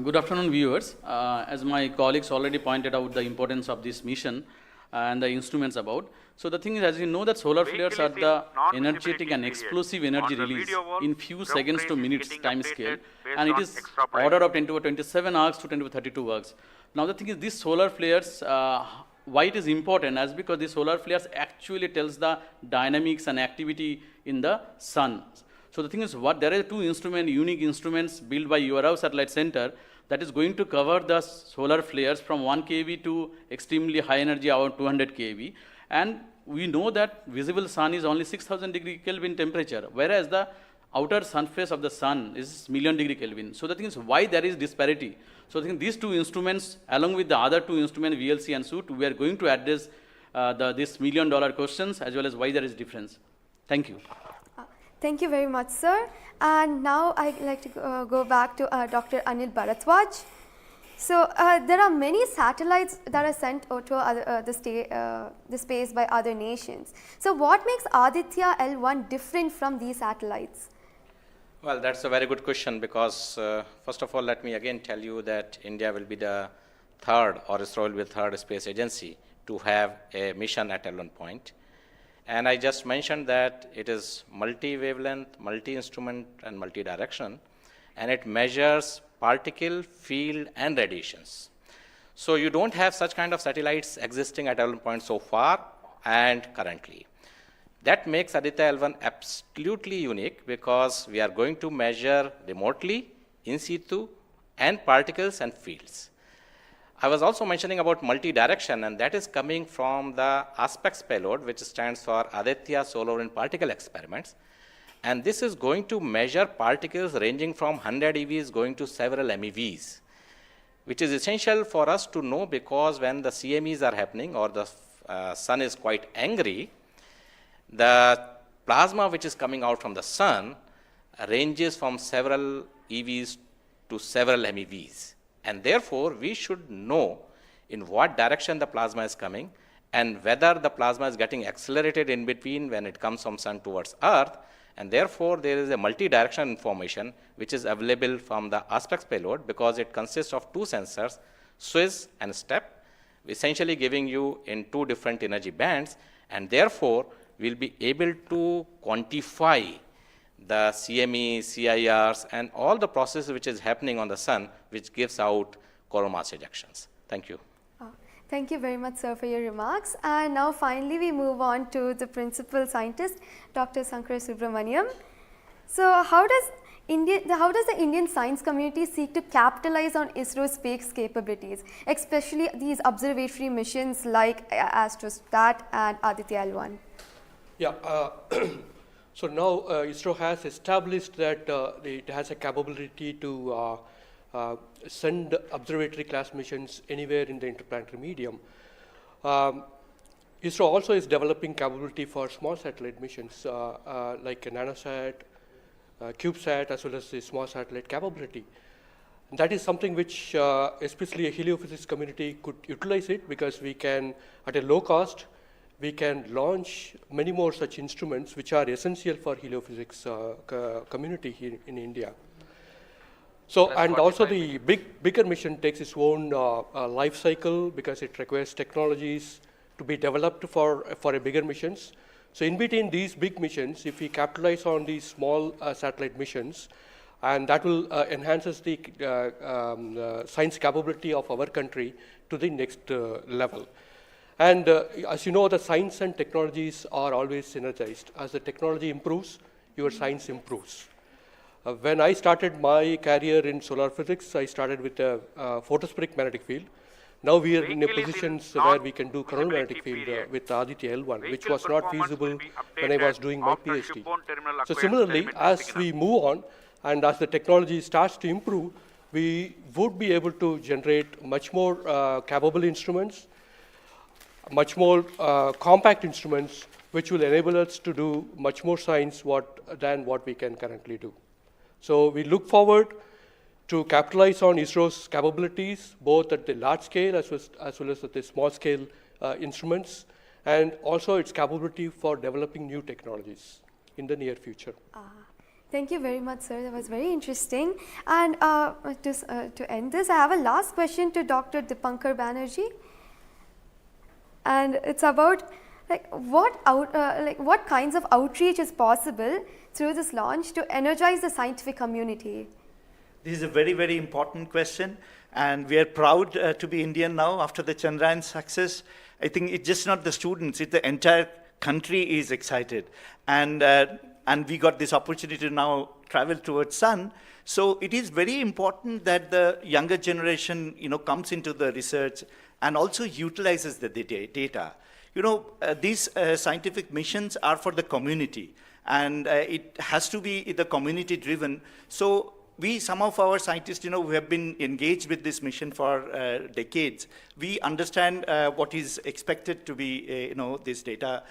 Good afternoon, viewers. As my colleagues already pointed out the importance of this mission and the instruments about. So the thing is, as you know, that solar flares are the energetic and explosive energy release in few seconds to minutes time scale, and it is order of 10 to the 27 arcs to 10 to the 32 arcs. Now the thing is, these solar flares, why it is important, as because the solar flares actually tells the dynamics and activity in the sun. So the thing is, there are two unique instruments built by URAO Satellite Center that is going to cover the solar flares from 1 keV to extremely high energy, about 200 keV. And we know that visible sun is only 6000 degree Kelvin temperature, whereas the outer surface of the sun is million degree Kelvin. So the thing is, why there is disparity? So I think these two instruments, along with the other two instruments, VLC and SUIT, we are going to address this $1 million questions, as well as why there is difference. Thank you. Thank you very much, sir. And now I'd like to go back to Dr. Anil Bharadwaj. So there are many satellites that are sent to the space by other nations. So what makes Aditya-L1 different from these satellites? Well, that's a very good question, because first of all, let me again tell you that India will be the third, or ISRO will be the third space agency to have a mission at L1 point. And I just mentioned that it is multi-wavelength, multi-instrument, and multi-direction, and it measures particle, field, and radiations. So you don't have such kind of satellites existing at L1 point so far and currently. That makes Aditya-L1 absolutely unique, because we are going to measure remotely, in situ, and particles and fields. I was also mentioning about multi-direction, and that is coming from the ASPEX payload, which stands for Aditya Solar Wind Particle Experiments. And this is going to measure particles ranging from 100 EVs going to several MeVs, which is essential for us to know, because when the CMEs are happening or the sun is quite angry, the plasma which is coming out from the sun ranges from several EVs to several MeVs. And therefore, we should know in what direction the plasma is coming, and whether the plasma is getting accelerated in between when it comes from sun towards earth. And therefore, there is a multi-direction information which is available from the ASPEX payload, because it consists of two sensors, SWIS and STEP, essentially giving you in two different energy bands, and therefore we'll be able to quantify the CME, CIRs, and all the processes which is happening on the sun, which gives out coronal mass ejections. Thank you. Thank you very much, sir, for your remarks. And now finally we move on to the principal scientist, Dr. Sankar Subramaniam. So how does the Indian science community seek to capitalize on ISRO's space capabilities, especially these observatory missions like Astrostat and Aditya-L1? Yeah. So now ISRO has established that it has a capability to send observatory class missions anywhere in the interplanetary medium. ISRO also is developing capability for small satellite missions like a nanosat, CubeSat, as well as the small satellite capability. And that is something which especially a heliophysics community could utilize it, because we can, at a low cost, we can launch many more such instruments which are essential for heliophysics community here in India. So, and also the bigger mission takes its own life cycle, because it requires technologies to be developed for a bigger missions. So in between these big missions, if we capitalize on these small satellite missions, and that will enhances the science capability of our country to the next level. And as you know, the science and technologies are always synergized. As the technology improves, your science improves. When I started my career in solar physics, I started with a photospheric magnetic field. Now we are in a position where we can do coronal magnetic field with Aditya-L1, which was not feasible when I was doing my PhD. So similarly, as we move on and as the technology starts to improve, we would be able to generate much more capable instruments, much more compact instruments, which will enable us to do much more science than what we can currently do. So we look forward to capitalize on ISRO's capabilities, both at the large scale as well as at the small scale instruments, and also its capability for developing new technologies in the near future. Thank you very much, sir. That was very interesting. And to end this, I have a last question to Dr. Dipankar Banerjee. And it's about what kinds of outreach is possible through this launch to energize the scientific community? This is a very, very important question, and we are proud to be Indian now after the Chandrayaan success. I think it's just not the students, it's the entire country is excited. And we got this opportunity to now travel towards Sun. So it is very important that the younger generation, comes into the research and also utilizes the data. These scientific missions are for the community, and it has to be the community driven. So some of our scientists, who have been engaged with this mission for decades, we understand what is expected to be, this data.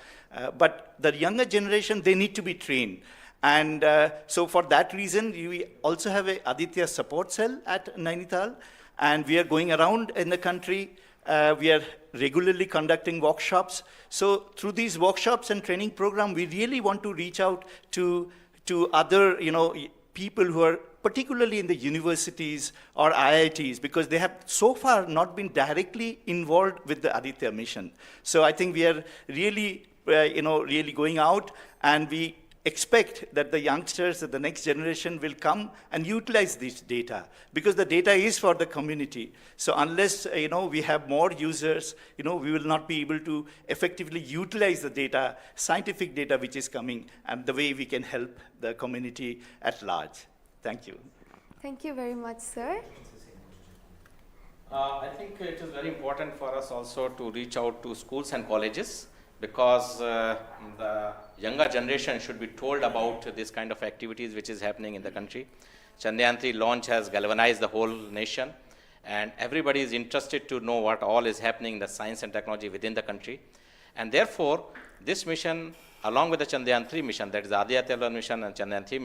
But the younger generation, they need to be trained. And so for that reason, we also have a Aditya support cell at Nainital, and we are going around in the country. We are regularly conducting workshops. So through these workshops and training program, we really want to reach out to other, people who are particularly in the universities or IITs, because they have so far not been directly involved with the Aditya mission. So I think we are really, really going out, and we expect that the youngsters, that the next generation will come and utilize this data, because the data is for the community. So unless, we have more users, we will not be able to effectively utilize the data, scientific data which is coming, and the way we can help the community at large. Thank you. Thank you very much, sir. I think it is very important for us also to reach out to schools and colleges, because the younger generation should be told about this kind of activities which is happening in the country. Chandrayaan 3 launch has galvanized the whole nation, and everybody is interested to know what all is happening in the science and technology within the country. And therefore, this mission, along with the Chandrayaan 3 mission, that is the Aditya-L1 mission and Chandrayaan 3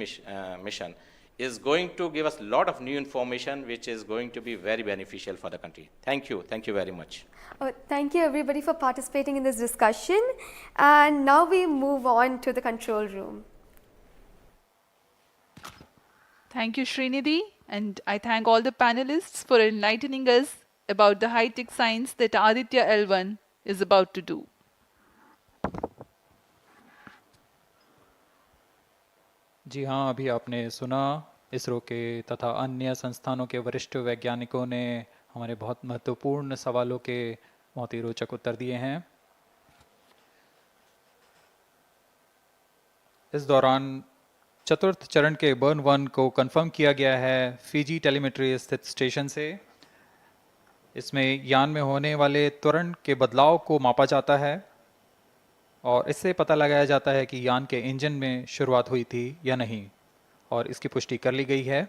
mission, is going to give us a lot of new information which is going to be very beneficial for the country. Thank you. Thank you very much. Thank you everybody for participating in this discussion. And now we move on to the control room. Thank you, Srinidhi, and I thank all the panelists for enlightening us about the high-tech science that Aditya-L1 is about to do. जी हाँ, अभी आपने सुना इसरो के तथा अन्य संस्थानों के वरिष्ठ वैज्ञानिकों ने हमारे बहुत महत्वपूर्ण सवालों के बहुत ही रोचक उत्तर दिए हैं। इस दौरान चतुर्थ चरण के बर्न 1 को कंफर्म किया गया है फिजी टेलीमेट्री स्थित स्टेशन से। इसमें यान में होने वाले त्वरण के बदलाव को मापा जाता है और इससे पता लगाया जाता है कि यान के इंजन में शुरुआत हुई थी या नहीं, और इसकी पुष्टि कर ली गई है।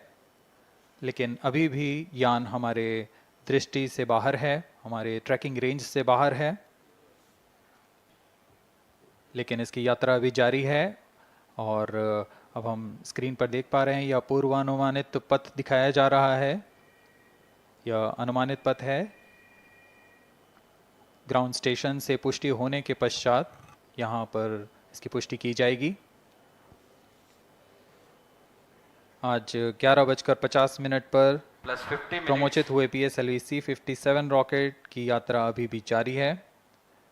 लेकिन अभी भी यान हमारे दृष्टि से बाहर है, हमारे ट्रैकिंग रेंज से बाहर है, लेकिन इसकी यात्रा अभी जारी है। और अब हम स्क्रीन पर देख पा रहे हैं यह पूर्वानुमानित पथ दिखाया जा रहा है। यह अनुमानित पथ है। ग्राउंड स्टेशन से पुष्टि होने के पश्चात यहाँ पर इसकी पुष्टि की जाएगी। आज 11:50 पर प्रमोचित हुए PSLV-C57 रॉकेट की यात्रा अभी भी जारी है।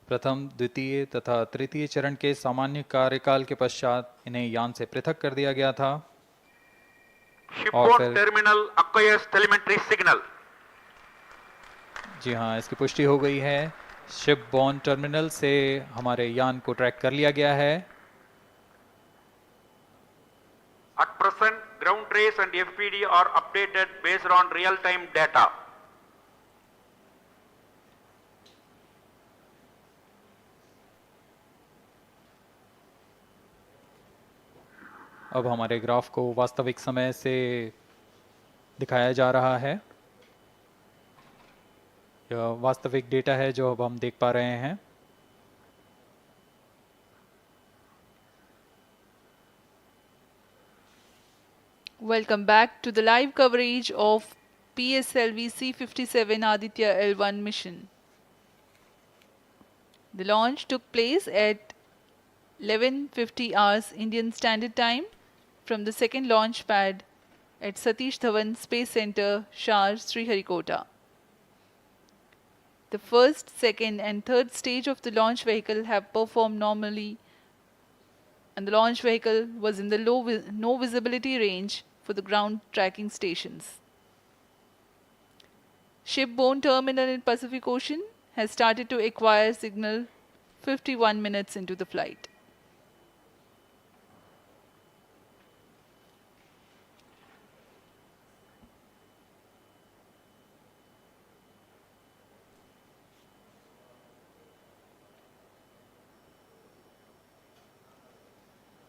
प्रथम, द्वितीय तथा तृतीय चरण के सामान्य कार्यकाल के पश्चात इन्हें यान से पृथक कर दिया गया था। और फिर टर्मिनल acquires telemetry signal. जी हाँ, इसकी पुष्टि हो गई है। शिपबोर्न टर्मिनल से हमारे यान को ट्रैक कर लिया गया है। At present, ground trace and FPD are updated based on real-time data. अब हमारे ग्राफ को वास्तविक समय से दिखाया जा रहा है। यह वास्तविक डेटा है जो अब हम देख पा रहे हैं। Welcome back to the live coverage of PSLV-C57 Aditya-L1 mission. The launch took place at 11:50 hours Indian Standard Time from the second launch pad at Satish Dhawan Space Center, SHAR, Sriharikota. The first, second and third stage of the launch vehicle have performed normally, and the launch vehicle was in the no visibility range for the ground tracking stations. Shipborne terminal in Pacific Ocean has started to acquire signal 51 minutes into the flight.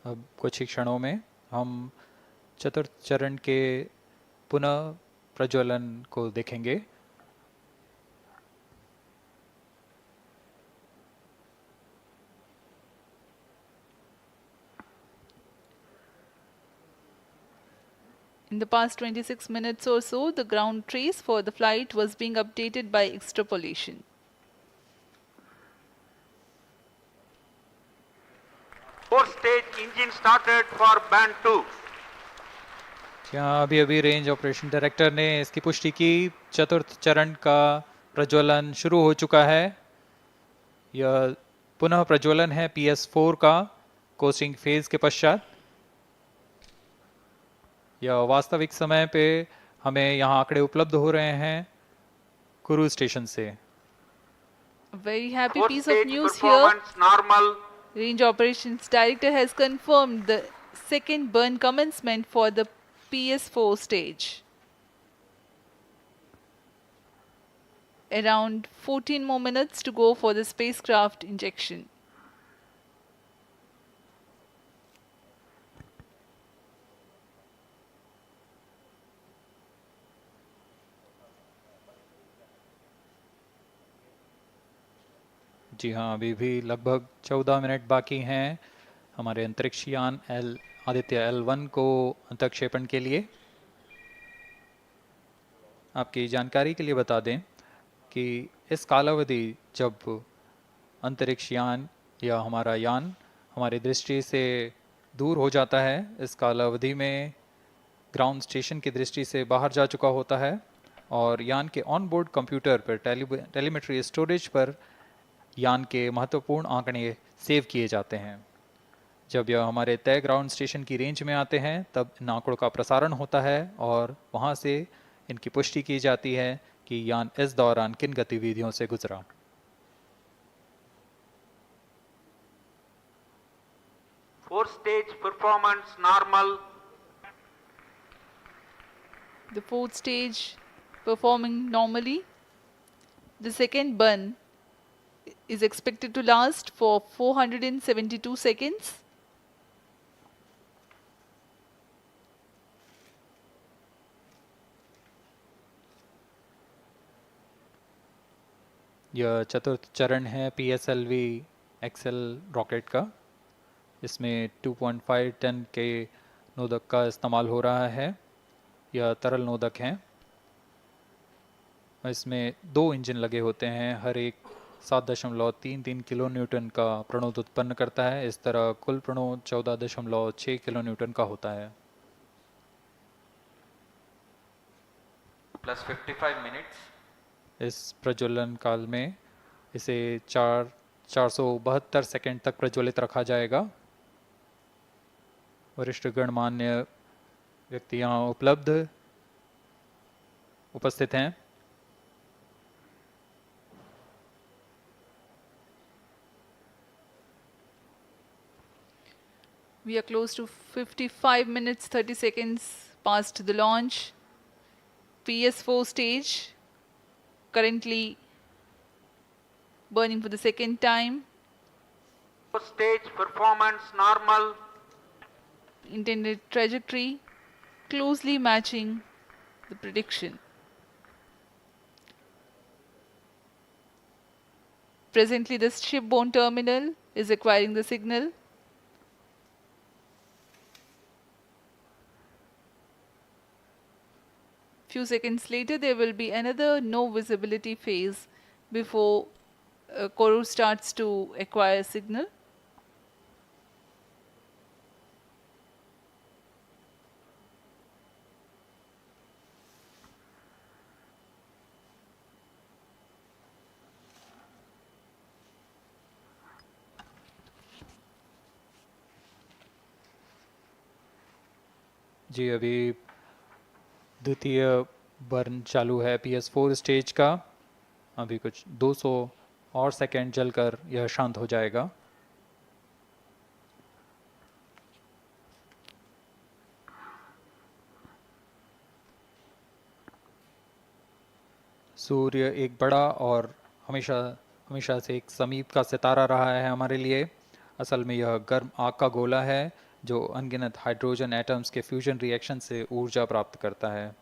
अब कुछ ही क्षणों में हम चतुर्थ चरण के पुनः प्रज्वलन को देखेंगे। In the past 26 minutes or so, the ground trace for the flight was being updated by extrapolation. Fourth stage engine started for band 2. यहाँ अभी अभी रेंज ऑपरेशन डायरेक्टर ने इसकी पुष्टि की। चतुर्थ चरण का प्रज्वलन शुरू हो चुका है। यह पुनः प्रज्वलन है PS4 का कोस्टिंग फेज के पश्चात। यह वास्तविक समय पे हमें यहाँ आंकड़े उपलब्ध हो रहे हैं क्रूज स्टेशन से। A very happy piece of news here. Normal. Range Operations Director has confirmed the second burn commencement for the PS4 stage. Around 14 more minutes to go for the spacecraft injection. जी हाँ, अभी भी लगभग 14 minute बाकी हैं हमारे अंतरिक्ष यान आदित्य-L1 को अंतक्षेपण के लिए। आपकी जानकारी के लिए बता दें कि इस कालावधि जब अंतरिक्ष यान या हमारा यान हमारी दृष्टि से दूर हो जाता है, इस कालावधि में ग्राउंड स्टेशन की दृष्टि से बाहर जा चुका होता है और यान के ऑन बोर्ड कंप्यूटर पर टेलीमेट्री स्टोरेज पर यान के महत्वपूर्ण आंकड़े सेव किए जाते हैं। जब यह हमारे तय ग्राउंड स्टेशन की रेंज में आते हैं तब इन आंकड़ों का प्रसारण होता है और वहां से इनकी पुष्टि की जाती है कि यान इस दौरान किन गतिविधियों से गुजरा। Fourth stage performance normal. The fourth stage performing normally. The second burn is expected to last for 472 seconds. यह चतुर्थ चरण है PSLV XL रॉकेट का। इसमें 2.5 टन के नोदक का इस्तेमाल हो रहा है। यह तरल नोदक हैं। इसमें 2 इंजन लगे होते हैं, हर एक 7.33 किलो न्यूटन का प्रणोद उत्पन्न करता है। इस तरह कुल प्रणोद 14.6 किलो न्यूटन का होता है। Plus 55 minutes. इस प्रज्वलन काल में इसे 472 सेकंड तक प्रज्वलित रखा जाएगा। वरिष्ठ गणमान्य व्यक्ति यहाँ उपस्थित हैं। We are close to 55 minutes 30 seconds past the launch. PS4 stage currently burning for the second time. Stage performance normal. Intended trajectory closely matching the prediction. Presently the shipborne terminal is acquiring the signal. Few seconds later there will be another no visibility phase before Koru starts to acquire signal. जी अभी द्वितीय burn चालू है PS4 stage का। अभी कुछ 200 और second जलकर यह शांत हो जाएगा। सूर्य एक बड़ा और हमेशा से एक समीप का सितारा रहा है हमारे लिए। असल में यह गर्म आग का गोला है जो अनगिनत हाइड्रोजन एटम्स के फ्यूजन रिएक्शन से ऊर्जा प्राप्त करता है,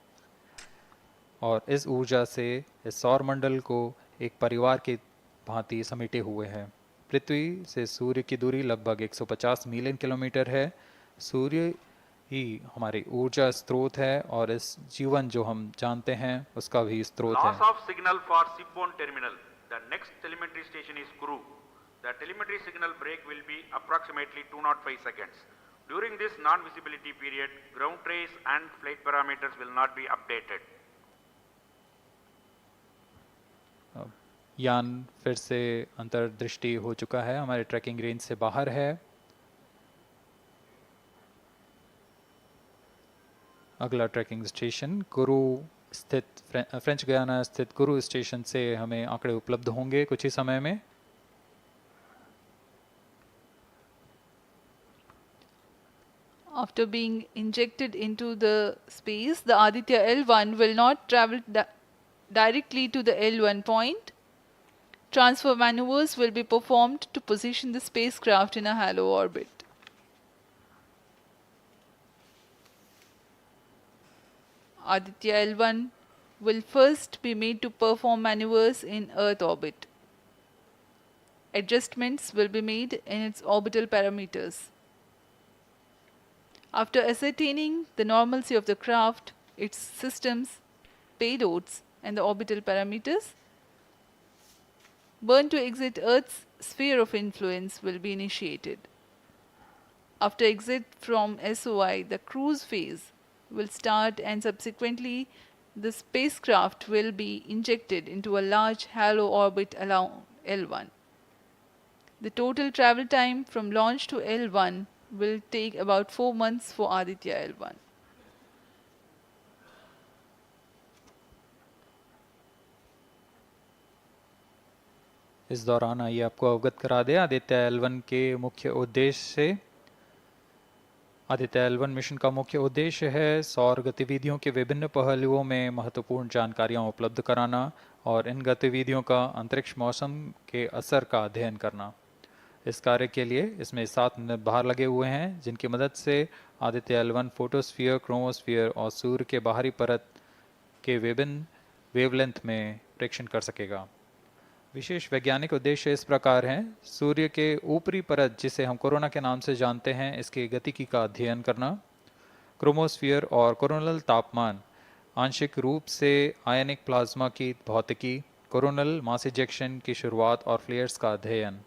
और इस ऊर्जा से इस सौर मंडल को एक परिवार की भांति समेटे हुए है। पृथ्वी से सूर्य की दूरी लगभग 150 मिलियन किलोमीटर है। सूर्य ही हमारी ऊर्जा स्रोत है और इस जीवन जो हम जानते हैं उसका भी स्रोत है। Loss of signal for shipborne terminal. The next telemetry station is Kuru. The telemetry signal break will be approximately 205 seconds. During this non-visibility period, ground trace and flight parameters will not be updated. यान फिर से अंतर्दृष्टि हो चुका है, हमारे trekking range से बाहर है। अगला ट्रैकिंग स्टेशन कुरु स्थित फ्रेंच गयाना स्थित कुरु स्टेशन से हमें आंकड़े उपलब्ध होंगे कुछ ही समय में। After being injected into the space, the Aditya-L1 will not travel directly to the L1 point. Transfer maneuvers will be performed to position the spacecraft in a halo orbit. Aditya-L1 will first be made to perform maneuvers in Earth orbit. Adjustments will be made in its orbital parameters. After ascertaining the normalcy of the craft, its systems, payloads, and the orbital parameters, burn to exit Earth's sphere of influence will be initiated. After exit from SOI, the cruise phase will start, and subsequently the spacecraft will be injected into a large halo orbit along L1. The total travel time from launch to L1 will take about 4 months for Aditya-L1. इस दौरान आइए आपको अवगत करा दें आदित्य-L1 के मुख्य उद्देश्य से। आदित्य-L1 मिशन का मुख्य उद्देश्य है सौर गतिविधियों के विभिन्न पहलुओं में महत्वपूर्ण जानकारियां उपलब्ध कराना और इन गतिविधियों का अंतरिक्ष मौसम के असर का अध्ययन करना। इस कार्य के लिए इसमें 7 निर्भार लगे हुए हैं जिनकी मदद से आदित्य-L1 फोटोस्फीयर, क्रोमोस्फीयर और सूर्य के बाहरी परत के विभिन्न वेवलेंथ में प्रेक्षण कर सकेगा। विशेष वैज्ञानिक उद्देश्य इस प्रकार हैं: सूर्य के ऊपरी परत, जिसे हम कोरोना के नाम से जानते हैं, इसके गतिकी का अध्ययन करना, क्रोमोस्फीयर और कोरोनल तापमान, आंशिक रूप से आयनिक प्लाज्मा की भौतिकी, कोरोनल मास इजेक्शन की शुरुआत और फ्लेयर्स का अध्ययन,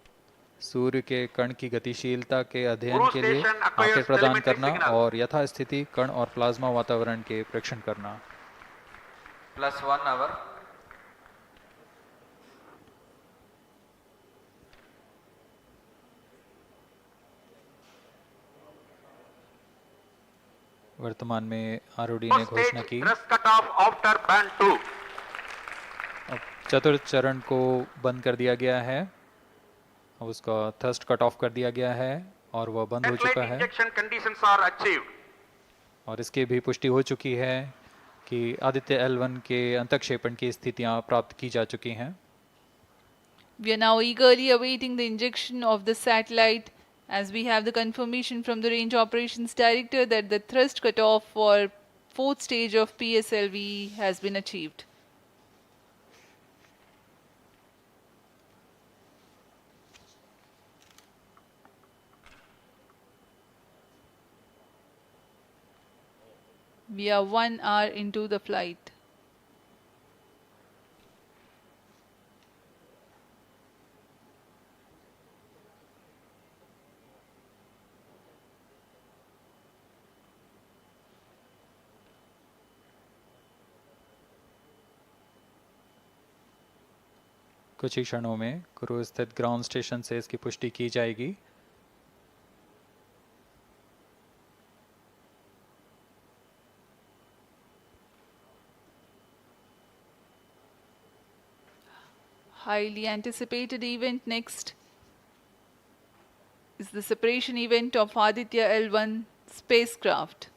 सूर्य के कण की गतिशीलता के अध्ययन के लिए आंकड़े प्रदान करना और यथास्थिति कण और प्लाज्मा वातावरण के परीक्षण करना। +1 hour. वर्तमान में आरओडी ने घोषणा की अब चतुर्थ चरण को बंद कर दिया गया है। अब उसका थ्रस्ट कट ऑफ कर दिया गया है और वह बंद हो चुका है और इसकी भी पुष्टि हो चुकी है कि आदित्य-L1 के अंतक्षेपण की स्थितियां प्राप्त की जा चुकी हैं। We are now eagerly awaiting the injection of the satellite, as we have the confirmation from the Range Operations Director that the thrust cutoff for 4th stage of PSLV has been achieved. We are 1 hour into the flight. कुछ ही क्षणों में कुरु स्थित ground station से इसकी पुष्टि की जाएगी। Highly anticipated event next is the separation event of Aditya-L1 spacecraft.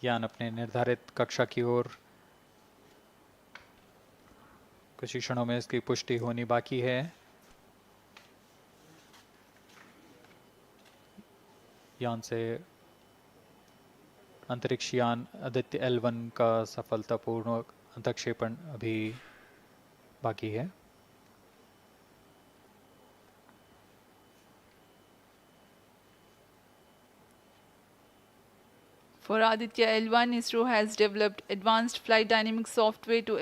यान अपने निर्धारित कक्षा की ओर कुछ ही क्षणों में इसकी पुष्टि होनी बाकी है। यान से अंतरिक्ष यान आदित्य-L1 का सफलतापूर्ण अंतक्षेपण अभी बाकी है। For Aditya-L1, ISRO has developed advanced flight dynamic software to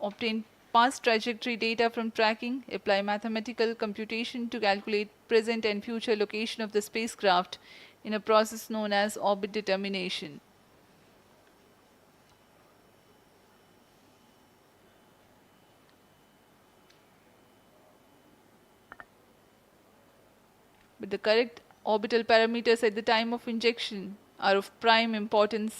obtain past trajectory data from tracking, apply mathematical computation to calculate present and future location of the spacecraft in a process known as orbit determination. But the correct orbital parameters at the time of injection are of prime importance.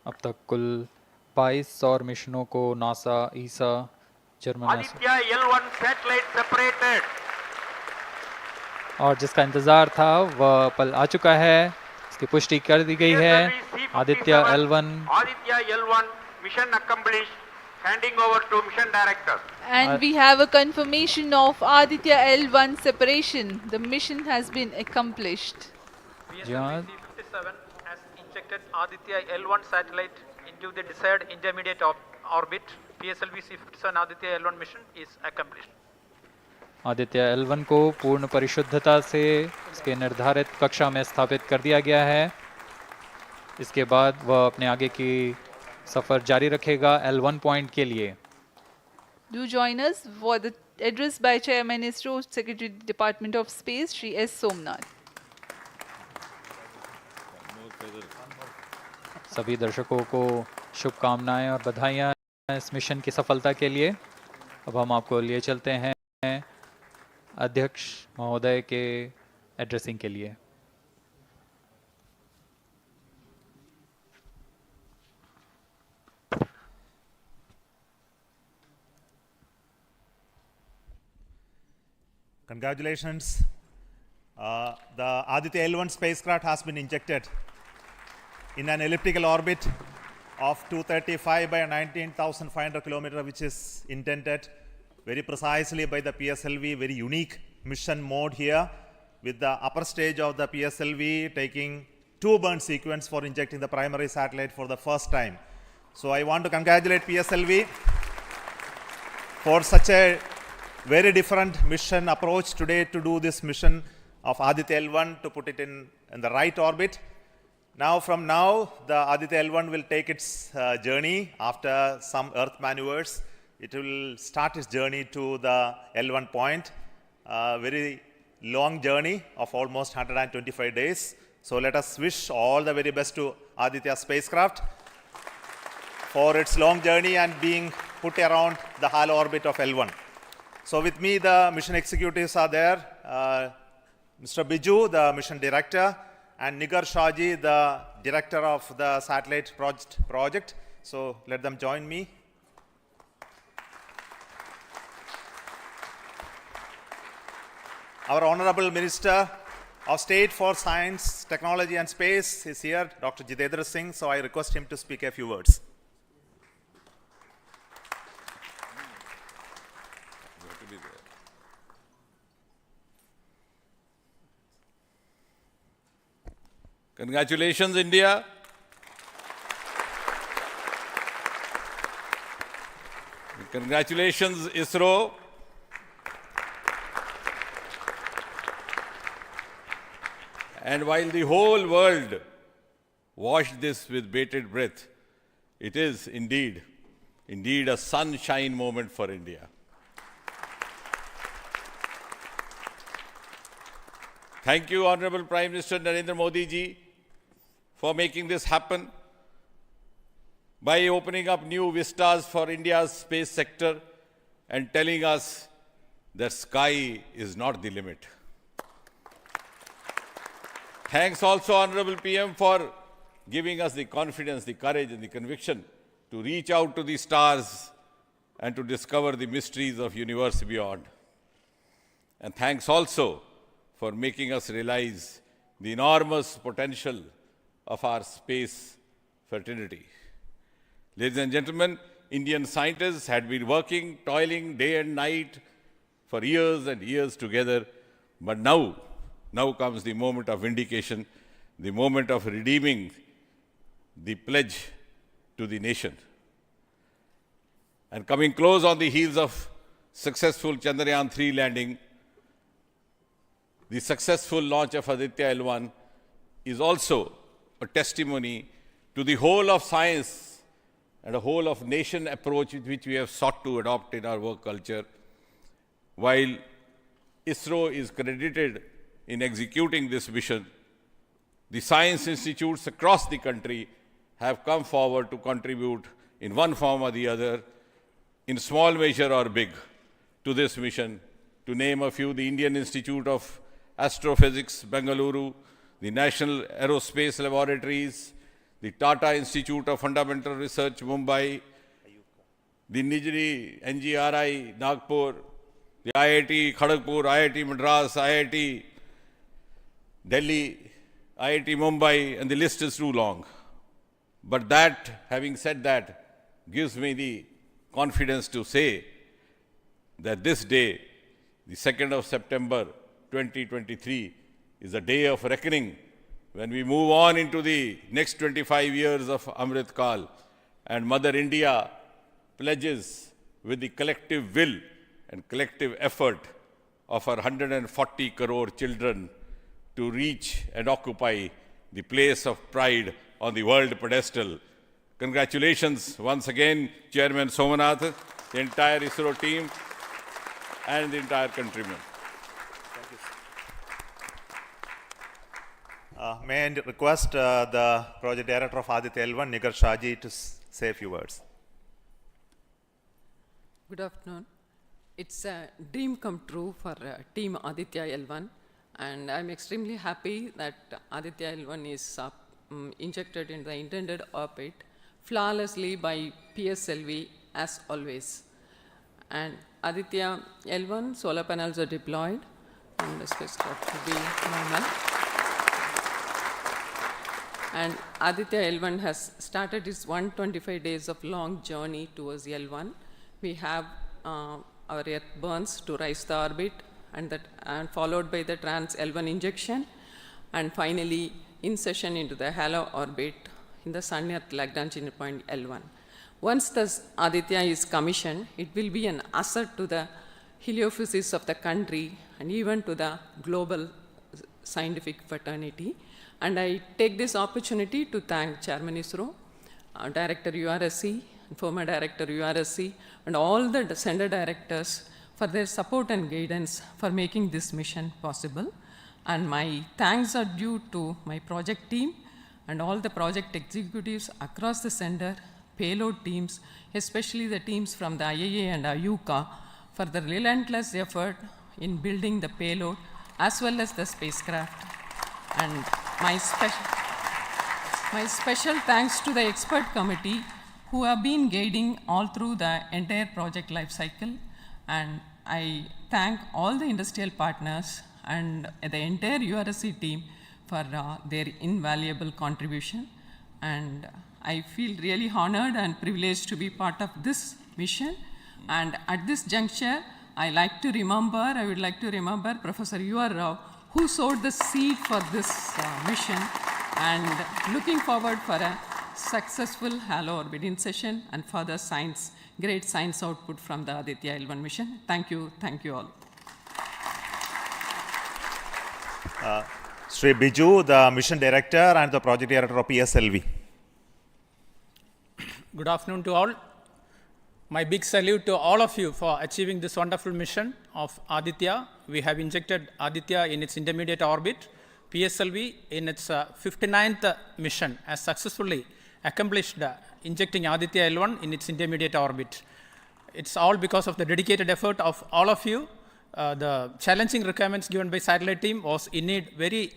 अब तक कुल 22 सौर मिशनों को NASA, ईसा, Germany Aditya-L1 satellite separated. और जिसका इंतजार था वह पल आ चुका है। इसकी पुष्टि कर दी गई है। Aditya-L1 mission accomplished. Handing over to mission director. And we have a confirmation of Aditya-L1 separation. The mission has been accomplished. PSLV-C57 has injected Aditya-L1 satellite into the desired intermediate orbit. PSLV-C57 Aditya-L1 mission is accomplished. Aditya-L1 को पूर्ण परिशुद्धता से इसके निर्धारित कक्षा में स्थापित कर दिया गया है। इसके बाद वह अपने आगे की सफर जारी रखेगा L1 पॉइंट के लिए। Do join us for the address by Chairman ISRO, Secretary Department of Space, Shri S. Somnath. सभी दर्शकों को शुभकामनाएं और बधाइयां इस मिशन की सफलता के लिए। अब हम आपको लिए चलते हैं अध्यक्ष महोदय के एड्रेसिंग के लिए। Congratulations. The Aditya-L1 spacecraft has been injected in an elliptical orbit of 235 by 19,500 kilometers, which is intended very precisely by the PSLV, very unique mission mode here, with the upper stage of the PSLV taking 2 burn sequence for injecting the primary satellite for the first time. So I want to congratulate PSLV for such a very different mission approach today to do this mission of Aditya-L1 to put it in the right orbit. Now, from now, the Aditya-L1 will take its journey after some Earth maneuvers. It will start its journey to the L1 point, a very long journey of almost 125 days. So let us wish all the very best to Aditya spacecraft for its long journey and being put around the halo orbit of L1. So with me, the mission executives are there. Mr. Biju, the mission director, and Nigar Shahji, the director of the satellite project. So let them join me. Our Honorable Minister of State for Science, Technology and Space is here, Dr. Jitendra Singh. So I request him to speak a few words. Congratulations, India. Congratulations, ISRO. And while the whole world watched this with bated breath, it is indeed a sunshine moment for India. Thank you, Honorable Prime Minister Narendra Modi ji, for making this happen by opening up new vistas for India's space sector and telling us that sky is not the limit. Thanks also, Honorable PM, for giving us the confidence, the courage and the conviction to reach out to the stars and to discover the mysteries of universe beyond. And thanks also for making us realize the enormous potential of our space fraternity. Ladies and gentlemen, Indian scientists had been working, toiling day and night for years and years together, but now comes the moment of vindication, the moment of redeeming the pledge to the nation. And coming close on the heels of successful Chandrayaan-3 landing, the successful launch of Aditya-L1 is also a testimony to the whole of science and a whole of nation approach which we have sought to adopt in our work culture. While ISRO is credited in executing this mission, the science institutes across the country have come forward to contribute in one form or the other, in small measure or big, to this mission. To name a few, the Indian Institute of Astrophysics, Bengaluru, the National Aerospace Laboratories, the Tata Institute of Fundamental Research, Mumbai, the Nijri NGRI, Nagpur, the IIT Kharagpur, IIT Madras, IIT Delhi, IIT Mumbai, and the list is too long. But that, having said that, gives me the confidence to say that this day, the 2nd of September 2023, is a day of reckoning when we move on into the next 25 years of Amrit Kal, and Mother India pledges with the collective will and collective effort of our 140 crore children to reach and occupy the place of pride on the world pedestal. Congratulations once again, Chairman Somanath, the entire ISRO team, and the entire countrymen. May I request the project director of Aditya-L1, Nigar Shahji, to say a few words. Good afternoon. It's a dream come true for Team Aditya-L1, and I'm extremely happy that Aditya-L1 is injected in the intended orbit flawlessly by PSLV as always. And Aditya-L1 solar panels are deployed, and the spacecraft will be normal. And Aditya-L1 has started its 125 days of long journey towards L1. We have our Earth burns to rise the orbit, and followed by the trans-L1 injection, and finally insertion into the halo orbit in the Sun-Earth Lagrange point L1. Once the Aditya is commissioned, it will be an asset to the heliophysics of the country and even to the global scientific fraternity. And I take this opportunity to thank Chairman ISRO, Director URSC, former Director URSC, and all the center directors for their support and guidance for making this mission possible. And my thanks are due to my project team and all the project executives across the center, payload teams, especially the teams from the IAA and IUCA, for the relentless effort in building the payload as well as the spacecraft. And my special thanks to the expert committee who have been guiding all through the entire project life cycle. And I thank all the industrial partners and the entire URSC team for their invaluable contribution. And I feel really honored and privileged to be part of this mission. And at this juncture, I would like to remember Professor U.R. Rao, who sowed the seed for this mission, and looking forward for a successful halo orbit insertion and further great science output from the Aditya-L1 mission. Thank you all. Sri Biju, the mission director and the project director of PSLV. Good afternoon to all. My big salute to all of you for achieving this wonderful mission of Aditya. We have injected Aditya in its intermediate orbit. PSLV in its 59th mission has successfully accomplished injecting Aditya-L1 in its intermediate orbit. It's all because of the dedicated effort of all of you. The challenging requirements given by satellite team was indeed very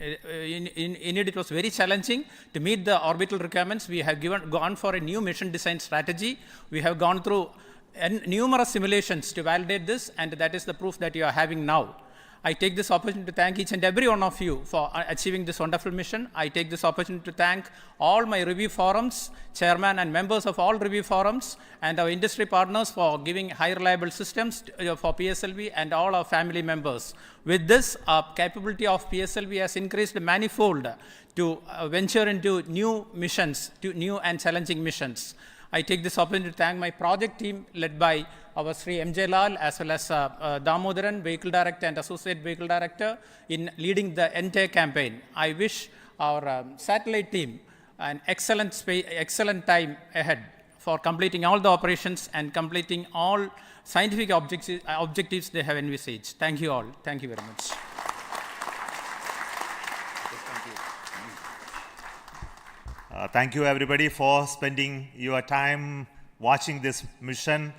it was very challenging to meet the orbital requirements. We have gone for a new mission design strategy. We have gone through numerous simulations to validate this, and that is the proof that you are having now. I take this opportunity to thank each and every one of you for achieving this wonderful mission. I take this opportunity to thank all my review forums, chairman and members of all review forums, and our industry partners for giving high reliable systems for PSLV, and all our family members. With this, our capability of PSLV has increased manifold to venture into new missions, to new and challenging missions. I take this opportunity to thank my project team led by our Sri M.J. Lal as well as Damodaran, Vehicle Director and Associate Vehicle Director, in leading the entire campaign. I wish our satellite team an excellent time ahead for completing all the operations and completing all scientific objectives they have envisaged. Thank you all. Thank you very much. Thank you everybody for spending your time watching this mission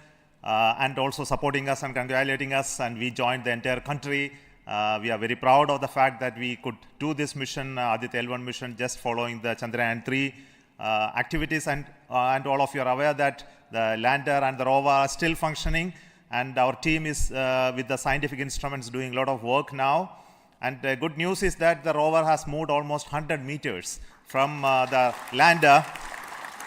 and also supporting us and congratulating us, and we joined the entire country. We are very proud of the fact that we could do this mission, Aditya-L1 mission, just following the Chandrayaan-3 activities, and all of you are aware that the lander and the rover are still functioning, and our team is with the scientific instruments doing a lot of work now. And the good news is that the rover has moved almost 100 meters from the lander,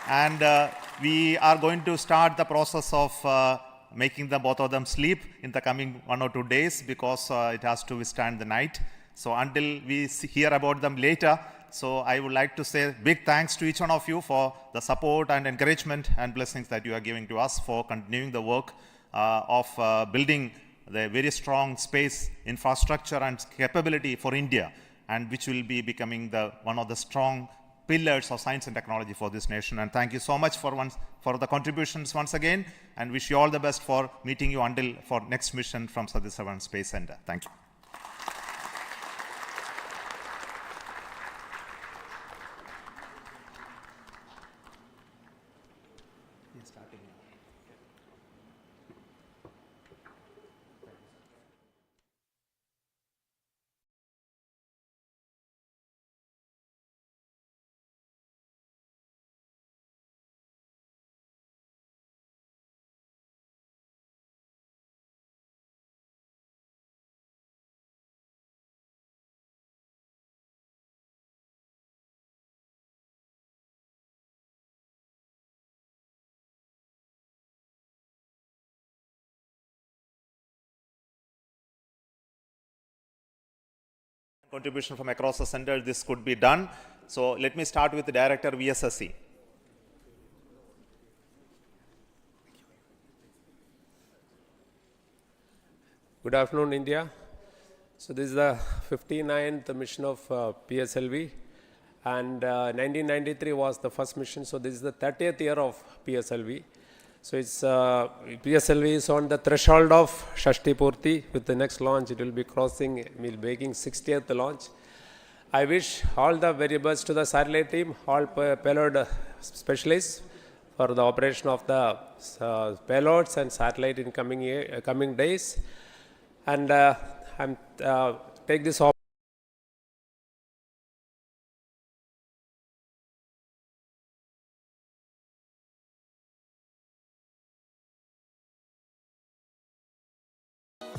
and we are going to start the process of making both of them sleep in the coming 1 or 2 days, because it has to withstand the night. So until we hear about them later, so I would like to say big thanks to each one of you for the support and encouragement and blessings that you are giving to us for continuing the work of building the very strong space infrastructure and capability for India, and which will be becoming one of the strong pillars of science and technology for this nation. And thank you so much for the contributions once again, and wish you all the best for meeting you for next mission from Satish Dhawan Space Center. Thank you. Contribution from across the center, this could be done. So let me start with the Director VSSC. Good afternoon, India. So this is the 59th mission of PSLV, and 1993 was the first mission. So this is the 30th year of PSLV. So it's PSLV is on the threshold of Shashti Purti. With the next launch, it will be crossing, will be making 60th launch. I wish all the very best to the satellite team, all payload specialists for the operation of the payloads and satellite in coming days. And I'm take this opportunity.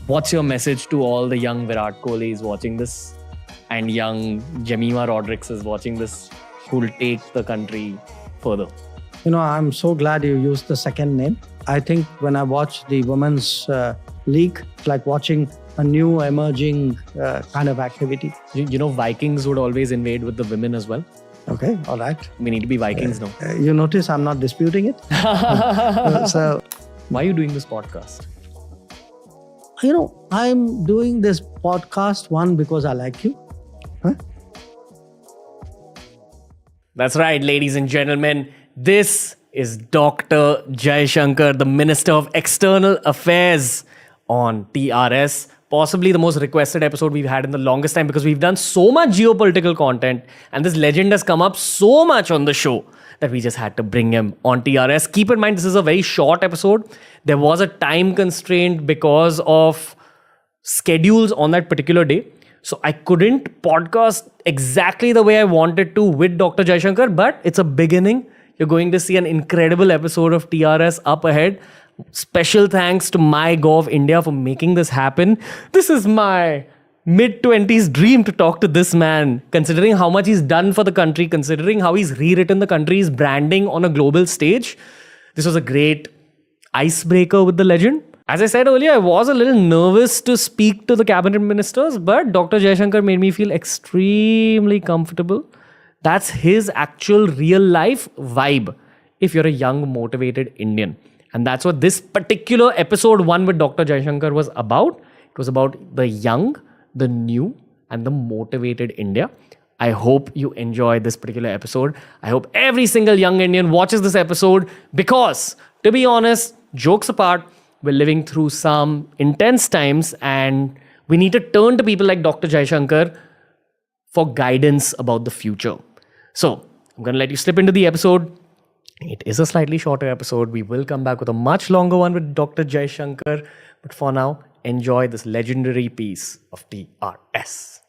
What's your message to all the young Virat Kohlis watching this and young Jemima Rodriguez is watching this who will take the country further? You know, I'm so glad you used the second name. I think when I watch the women's league, it's like watching a new emerging kind of activity. You know, Vikings would always invade with the women as well. Okay, all right. We need to be Vikings now. You notice I'm not disputing it. So, why are you doing this podcast? You know, I'm doing this podcast, one, because I like you. That's right, ladies and gentlemen. This is Dr. Jaishankar, the Minister of External Affairs on TRS. Possibly the most requested episode we've had in the longest time because we've done so much geopolitical content and this legend has come up so much on the show that we just had to bring him on TRS. Keep in mind, this is a very short episode. There was a time constraint because of schedules on that particular day. So I couldn't podcast exactly the way I wanted to with Dr. Jaishankar, but it's a beginning. You're going to see an incredible episode of TRS up ahead. Special thanks to MyGov India for making this happen. This is my mid-20s dream to talk to this man, considering how much he's done for the country, considering how he's rewritten the country's branding on a global stage. This was a great icebreaker with the legend. As I said earlier, I was a little nervous to speak to the cabinet ministers, but Dr. Jaishankar made me feel extremely comfortable. That's his actual real life vibe if you're a young, motivated Indian. And that's what this particular episode 1 with Dr. Jaishankar was about. It was about the young, the new, and the motivated India. I hope you enjoy this particular episode. I hope every single young Indian watches this episode because, to be honest, jokes apart, we're living through some intense times and we need to turn to people like Dr. Jaishankar for guidance about the future. So, I'm going to let you slip into the episode. It is a slightly shorter episode. We will come back with a much longer one with Dr. Jaishankar. But for now, enjoy this legendary piece of TRS.